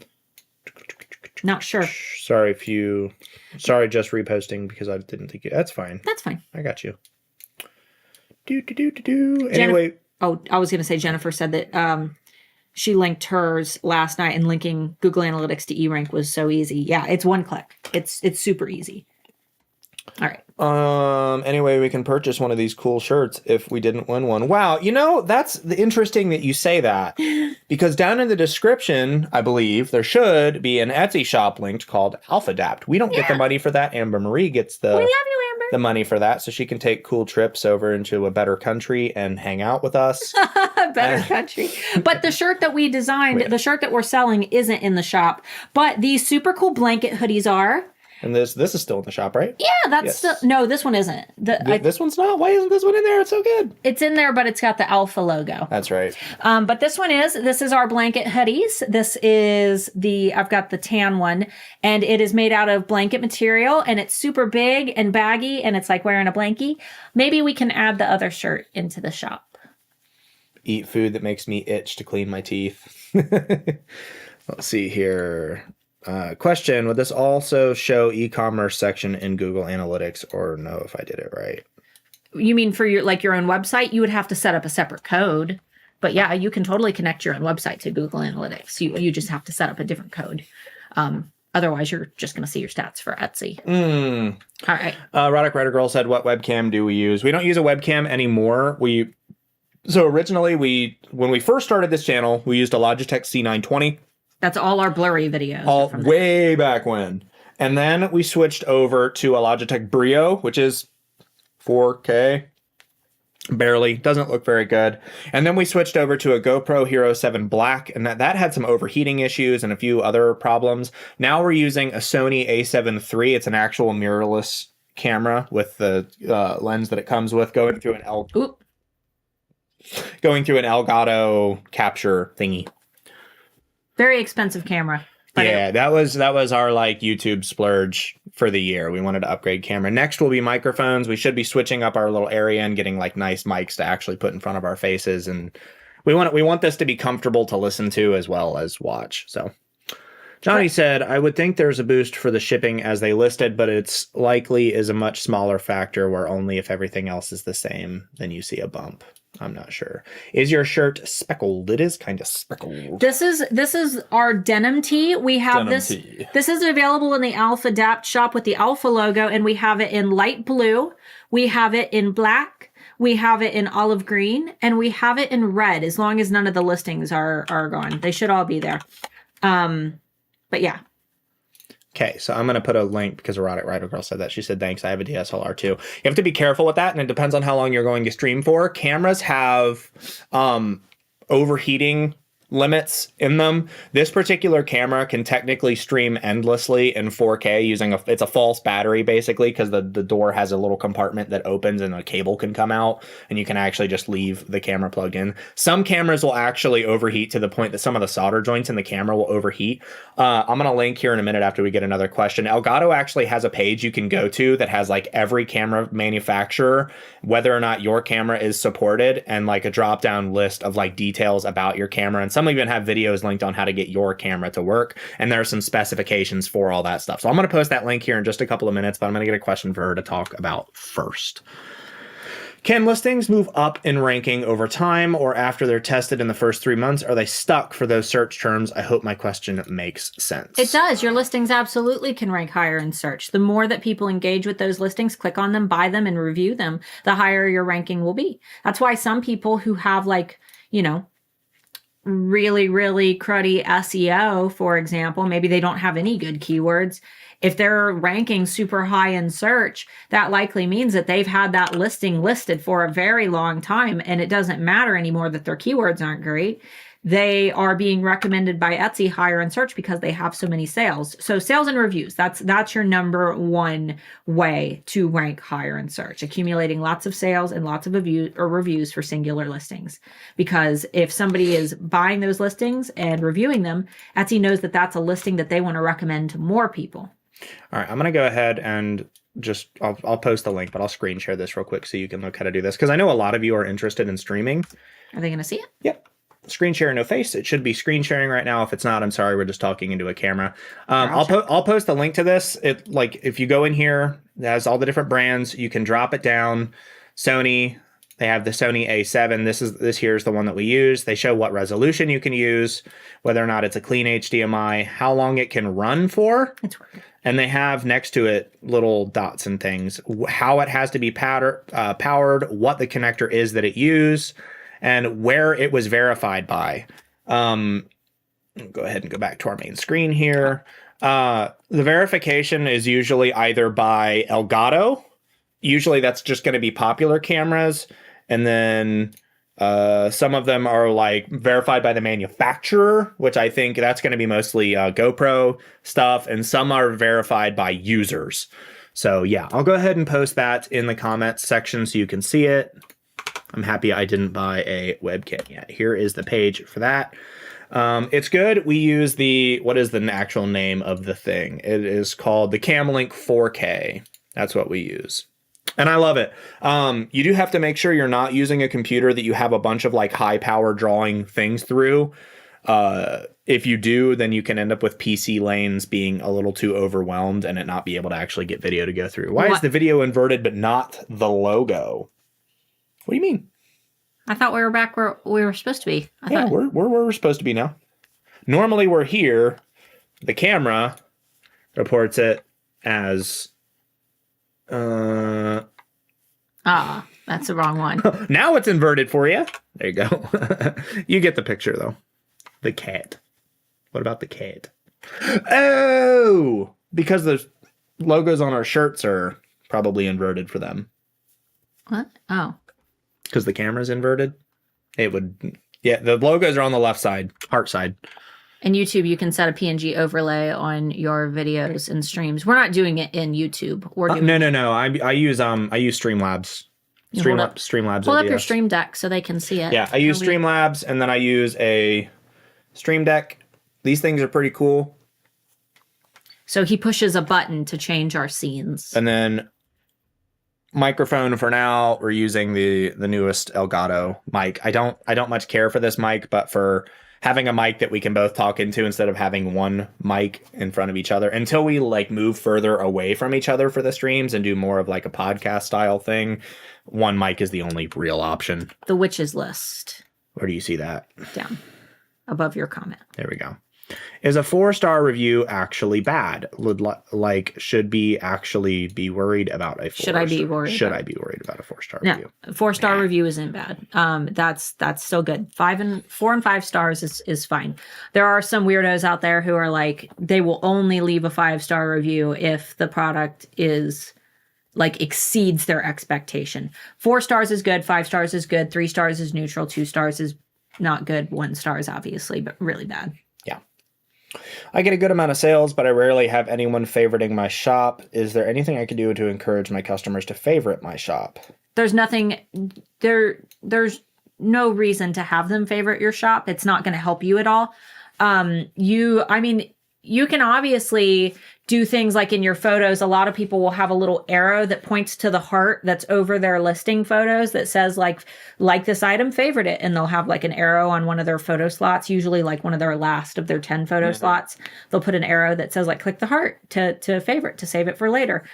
not sure. Sorry, just reposting because I didn't think that's fine. That's fine. I got you. Anyway. I was going to say Jennifer said that she linked hers last night, and linking Google Analytics to eRank was so easy. Yeah, it's one click. It's super easy. All right. Anyway, we can purchase one of these cool shirts if we didn't win one. Wow, that's interesting that you say that, because down in the description, I believe there should be an Etsy shop linked called AlphaDapt. We don't get the money for that. Amber Marie gets the. We love you, Amber. The money for that, so she can take cool trips over into a better country and hang out with us. Better country. But the shirt that we designed, the shirt that we're selling, isn't in the shop. But these super cool blanket hoodies are. And this is still in the shop, right? Yeah, that's still... No, this one isn't. This one's not? Why isn't this one in there? It's so good. It's in there, but it's got the Alpha logo. That's right. But this is our blanket hoodies. This is I've got the tan one, and it is made out of blanket material, and it's super big and baggy, and it's like wearing a blankie. Maybe we can add the other shirt into the shop. Eat food that makes me itch to clean my teeth. Let's see here. Question, would this also show e-commerce section in Google Analytics, or no, if I did it right? You mean for your own website? You would have to set up a separate code. But yeah, you can totally connect your own website to Google Analytics. You just have to set up a different code. Otherwise, you're just going to see your stats for Etsy. All right. Roddick Writer Girl said, what webcam do we use? We don't use a webcam anymore. So originally, when we first started this channel, we used a Logitech C920. That's all our blurry videos. All way back when. And then we switched over to a Logitech Brio, which is 4K. Barely. Doesn't look very good. And then we switched over to a GoPro Hero 7 Black, and that had some overheating issues and a few other problems. Now we're using a Sony a7 III. It's an actual mirrorless camera with the lens that it comes with, going through an Elgato capture thingy. Very expensive camera. Yeah, that was our YouTube splurge for the year. We wanted to upgrade camera. Next will be microphones. We should be switching up our little area and getting nice mics to actually put in front of our faces, and we want this to be comfortable to listen to as well as watch. So Johnny said, I would think there's a boost for the shipping as they listed, but it's likely is a much smaller factor where only if everything else is the same, then you see a bump. I'm not sure. Is your shirt speckled? It is kind of speckled. This is our denim tee. We have Denim tee. This is available in the Alpha Adapt shop with the Alpha logo, and we have it in light blue. We have it in black. We have it in olive green, and we have it in red. As long as none of the listings are gone, they should all be there. But yeah. Okay, so I'm going to put a link because Erotic Writer Girl said that. She said, thanks, I have a DSLR too. You have to be careful with that, and it depends on how long you're going to stream for. Cameras have overheating limits in them. This particular camera can technically stream endlessly in 4K using it's a false battery basically, because the door has a little compartment that opens and a cable can come out and you can actually just leave the camera plugged in. Some cameras will actually overheat to the point that some of the solder joints in the camera will overheat. I'm going to link here in a minute after we get another question. Elgato actually has a page you can go to that has like every camera manufacturer, whether or not your camera is supported, and like a drop down list of like details about your camera. And some even have videos linked on how to get your camera to work, and there are some specifications for all that stuff. So I'm going to post that link here in just a couple of minutes, but I'm going to get a question for her to talk about first. Can listings move up in ranking over time, or after they're tested in the first 3 months? Are they stuck for those search terms? I hope my question makes sense. It does. Your listings absolutely can rank higher in search. The more that people engage with those listings, click on them, buy them, and review them, the higher your ranking will be. That's why some people who have like, you know, really, really cruddy SEO, for example, maybe they don't have any good keywords. If they're ranking super high in search, that likely means that they've had that listing listed for a very long time, and it doesn't matter anymore that their keywords aren't great. They are being recommended by Etsy higher in search because they have so many sales. So sales and reviews, that's your number one way to rank higher in search, accumulating lots of sales and lots of reviews for singular listings. Because if somebody is buying those listings and reviewing them, Etsy knows that that's a listing that they want to recommend to more people. All right, I'm going to go ahead and just, I'll post the link, but I'll screen share this real quick so you can look how to do this, because I know a lot of you are interested in streaming. Are they going to see it? Yep. Screen share, no face. It should be screen sharing right now. If it's not, I'm sorry. We're just talking into a camera. I'll post a link to this. It, like, if you go in here, it has all the different brands. You can drop it down. Sony, they have the Sony A7. This here is the one that we use. They show what resolution you can use, whether or not it's a clean HDMI, how long it can run for. It's working. And they have next to it little dots and things, how it has to be powered, what the connector is that it used, and where it was verified by. Go ahead and go back to our main screen here. The verification is usually either by Elgato. Usually that's just going to be popular cameras. And then some of them are like verified by the manufacturer, which I think that's going to be mostly GoPro stuff. And some are verified by users. So yeah, I'll go ahead and post that in the comments section so you can see it. I'm happy I didn't buy a webcam yet. Here is the page for that. It's good. We use what is the actual name of the thing? It is called the Camlink 4K. That's what we use. And I love it. You do have to make sure you're not using a computer that you have a bunch of like high power drawing things through. If you do, then you can end up with PC lanes being a little too overwhelmed and it not be able to actually get video to go through. Why is the video inverted but not the logo? What do you mean? I thought we were back where we were supposed to be. We're where we're supposed to be now. Normally we're here. The camera reports it as... that's the wrong one. Now it's inverted for you. There you go. You get the picture, though. The cat. What about the cat? Oh! Because the logos on our shirts are probably inverted for them. What? Oh. Because the camera's inverted. It would... Yeah, the logos are on the left side. Heart side. In YouTube, you can set a PNG overlay on your videos and streams. We're not doing it in YouTube. We're doing No. I use Streamlabs. Streamlabs. Hold up your Stream Deck so they can see it. Yeah, I use Streamlabs, and then I use a Stream Deck. These things are pretty cool. So he pushes a button to change our scenes. And then microphone for now, we're using the newest Elgato mic. I don't much care for this mic, but for having a mic that we can both talk into instead of having one mic in front of each other until we like move further away from each other for the streams and do more of like a podcast style thing. One mic is the only real option. The witches list. Where do you see that? Down above your comment. There we go. Is a 4-star review actually bad? Should be actually be worried about a 4-star? Should I be worried? Should I be worried about a 4-star review? No, 4-star review isn't bad. That's still good. 4 and 5 stars is fine. There are some weirdos out there who are like, they will only leave a 5-star review if the product is like exceeds their expectation. 4 stars is good. 5 stars is good. 3 stars is neutral. 2 stars is not good. 1 star is obviously, but really bad. Yeah. I get a good amount of sales, but I rarely have anyone favoriting my shop. Is there anything I can do to encourage my customers to favorite my shop? There's nothing there's no reason to have them favorite your shop. It's not going to help you at all. You can obviously do things like in your photos. A lot of people will have a little arrow that points to the heart that's over their listing photos that says like this item, favorite it. And they'll have like an arrow on one of their photo slots, usually like one of their last of their 10 photo slots. They'll put an arrow that says like, click the heart to favorite, to save it for later.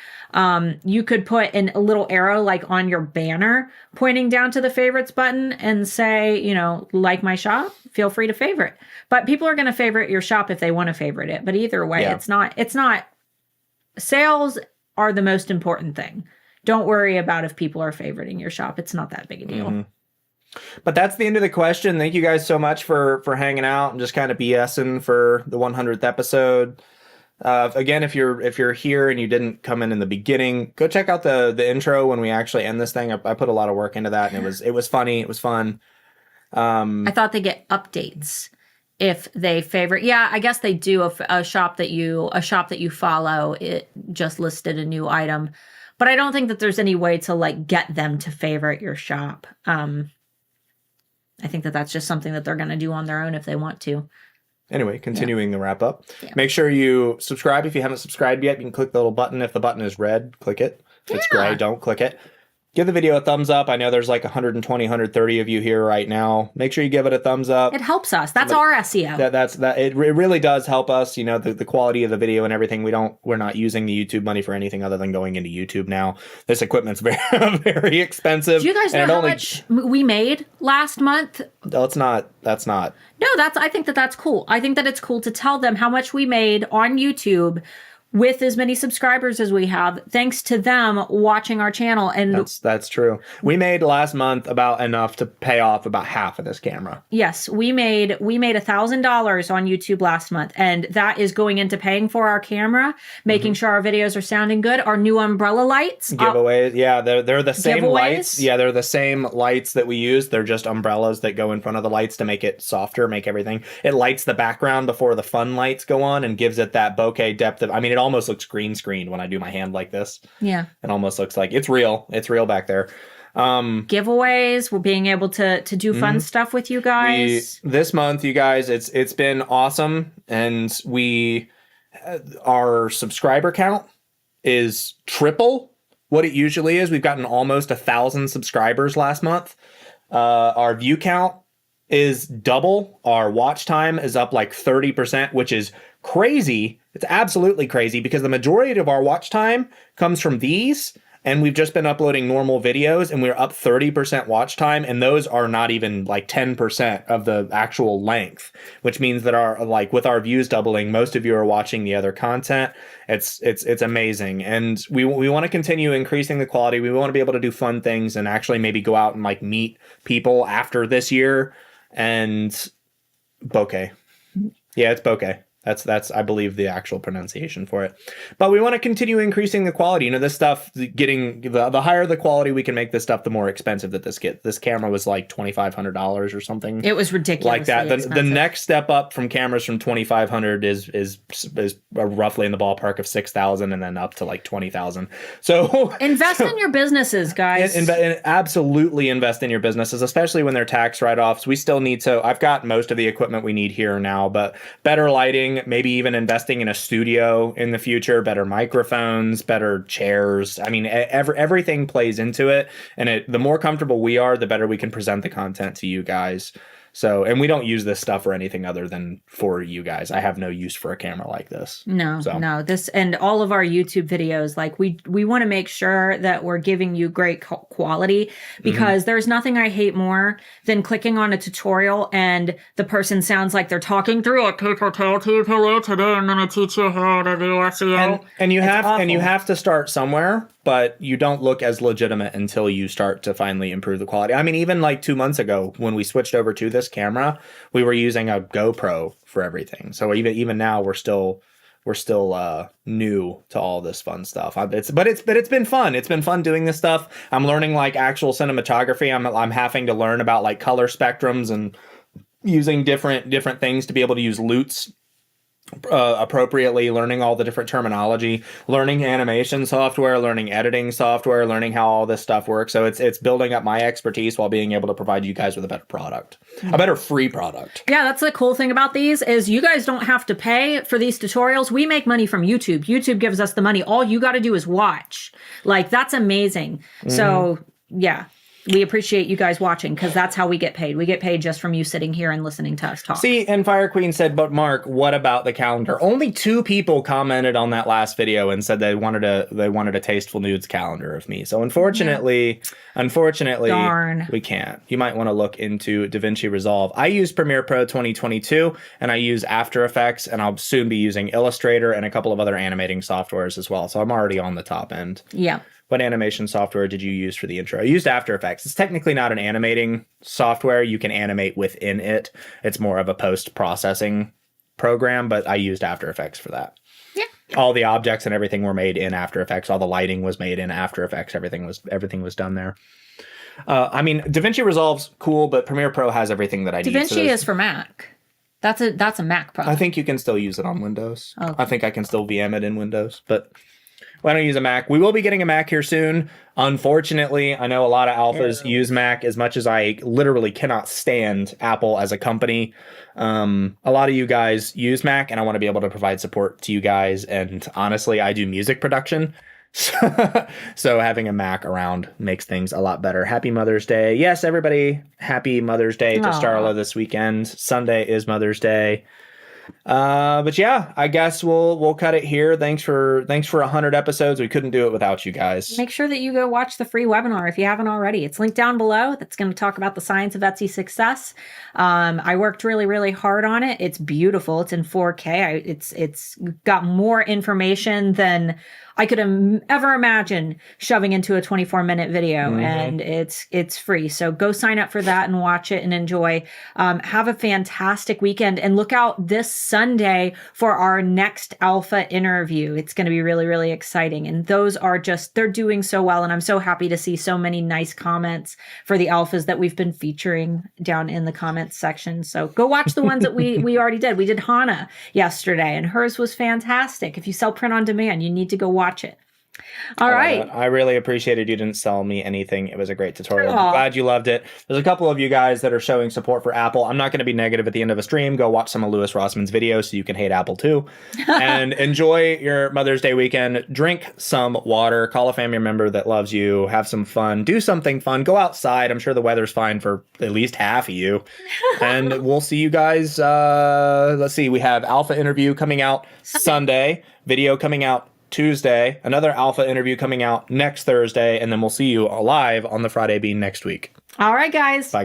You could put a little arrow like on your banner pointing down to the favorites button and say, like my shop, feel free to favorite. But people are going to favorite your shop if they want to favorite it. But either way, it's not sales are the most important thing. Don't worry about if people are favoriting your shop. It's not that big a deal. Mm-hmm. But that's the end of the question. Thank you guys so much for hanging out and just kind of BSing for the 100th episode. Again, if you're here and you didn't come in the beginning, go check out the intro when we actually end this thing. I put a lot of work into that, and it was funny. It was fun. I thought they get updates if they favorite. Yeah, I guess they do. A shop that you follow, it just listed a new item, but I don't think that there's any way to like get them to favorite your shop. I think that that's just something that they're going to do on their own if they want to. Anyway, continuing the wrap up. Yeah. Make sure you subscribe if you haven't subscribed yet. You can click the little button. If the button is red, click it. If it's gray, don't click it. Give the video a thumbs up. I know there's like 120, 130 of you here right now. Make sure you give it a thumbs up. It helps us. That's our SEO. It really does help us. The quality of the video and everything. We're not using the YouTube money for anything other than going into YouTube now. This equipment's very, very expensive. Do you guys know how much we made last month? No, that's not. No, I think that's cool. I think that it's cool to tell them how much we made on YouTube with as many subscribers as we have, thanks to them watching our channel. And that's true. We made last month about enough to pay off about half of this camera. Yes, we made $1,000 on YouTube last month, and that is going into paying for our camera, making sure our videos are sounding good. Our new umbrella lights, giveaways. Yeah, they're the same giveaways. Lights. Yeah, they're the same lights that we use. They're just umbrellas that go in front of the lights to make it softer, make everything. It lights the background before the fun lights go on and gives it that bokeh depth of. It almost looks green screened when I do my hand like this. Yeah. It almost looks like it's real. It's real back there. Giveaways. We're being able to do fun stuff with you guys. This month, you guys, it's been awesome. And our subscriber count is triple what it usually is. We've gotten almost 1,000 subscribers last month. Our view count is double. Our watch time is up like 30%, which is crazy. It's absolutely crazy because the majority of our watch time comes from these, and we've just been uploading normal videos, and we're up 30% watch time, and those are not even like 10% of the actual length, which means that with our views doubling, most of you are watching the other content. It's amazing, and we want to continue increasing the quality. We want to be able to do fun things and actually maybe go out and like meet people after this year. And bokeh. Yeah, it's bokeh. That's I believe the actual pronunciation for it. But we want to continue increasing the quality. This stuff, getting the higher the quality we can make this stuff, the more expensive that this gets. This camera was like $2,500 or something. It was ridiculous. Like that. The next step up from cameras from $2,500 is roughly in the ballpark of $6,000 and then up to like $20,000. So invest in your businesses, guys. Absolutely invest in your businesses, especially when they're tax write-offs. We still need to. I've got most of the equipment we need here now, but better lighting. Maybe even investing in a studio in the future, better microphones, better chairs. Everything plays into it. And the more comfortable we are, the better we can present the content to you guys. So, and we don't use this stuff for anything other than for you guys. I have no use for a camera like this. No, So. no. This and all of our YouTube videos, like we want to make sure that we're giving you great quality, because there's nothing I hate more than clicking on a tutorial and the person sounds like they're talking through a paper tube. Hello, today I'm going to teach you how to do SEO. And you have awful. to start somewhere, but you don't look as legitimate until you start to finally improve the quality. I mean, even like 2 months ago when we switched over to this camera, we were using a GoPro for everything. So even now we're still new to all this fun stuff. It's been fun. It's been fun doing this stuff. I'm learning like actual cinematography. I'm having to learn about like color spectrums and using different things to be able to use loots appropriately, learning all the different terminology, learning animation software, learning editing software, learning how all this stuff works. So it's building up my expertise while being able to provide you guys with a better product, a better free product. Yeah, that's the cool thing about these is you guys don't have to pay for these tutorials. We make money from YouTube. YouTube gives us the money. All you got to do is watch. Like, that's amazing. So yeah. We appreciate you guys watching, because that's how we get paid. We get paid just from you sitting here and listening to us talk. See, and Fire Queen said, but Mark, what about the calendar? Only 2 people commented on that last video and said they wanted a Tasteful Nudes calendar of me. So unfortunately, Darn. we can't. You might want to look into DaVinci Resolve. I use Premiere Pro 2022, and I use After Effects, and I'll soon be using Illustrator and a couple of other animating softwares as well. So I'm already on the top end. Yeah. What animation software did you use for the intro? I used After Effects. It's technically not an animating software. You can animate within it. It's more of a post-processing program, but I used After Effects for that. Yeah. All the objects and everything were made in After Effects. All the lighting was made in After Effects. Everything was done there. I mean, DaVinci Resolve's cool, but Premiere Pro has everything that I need. DaVinci is for Mac. That's a Mac product. I think you can still use it on Windows. Okay. I think I can still VM it in Windows, but I don't use a Mac. We will be getting a Mac here soon. Unfortunately, I know a lot of alphas use Mac. As much as I literally cannot stand Apple as a company, a lot of you guys use Mac, and I want to be able to provide support to you guys. And honestly, I do music production. So having a Mac around makes things a lot better. Happy Mother's Day. Yes, everybody, happy Mother's Day to Starla this weekend. Sunday is Mother's Day. But yeah, I guess we'll cut it here. Thanks for 100 episodes. We couldn't do it without you guys. Make sure that you go watch the free webinar if you haven't already. It's linked down below. That's going to talk about the science of Etsy success. I worked really, really hard on it. It's beautiful. It's in 4K. It's got more information than I could ever imagine shoving into a 24-minute video, and it's free. So go sign up for that and watch it and enjoy. Have a fantastic weekend, and look out this Sunday for our next alpha interview. It's going to be really, really exciting. And those are they're doing so well. And I'm so happy to see so many nice comments for the alphas that we've been featuring down in the comments section. So go watch the ones that we already did. We did Hannah yesterday, and hers was fantastic. If you sell print on demand, you need to go watch it. All right. I really appreciated you didn't sell me anything. It was a great tutorial. Aww. I'm glad you loved it. There's a couple of you guys that are showing support for Apple. I'm not going to be negative at the end of a stream. Go watch some of Louis Rossman's videos so you can hate Apple too. And enjoy your Mother's Day weekend. Drink some water. Call a family member that loves you. Have some fun. Do something fun. Go outside. I'm sure the weather's fine for at least half of you. And we'll see you guys. Let's see. We have Alpha interview coming out Sunday. Video coming out Tuesday, another alpha interview coming out next Thursday, and then we'll see you live on the Friday Bean next week. All right, guys. Bye.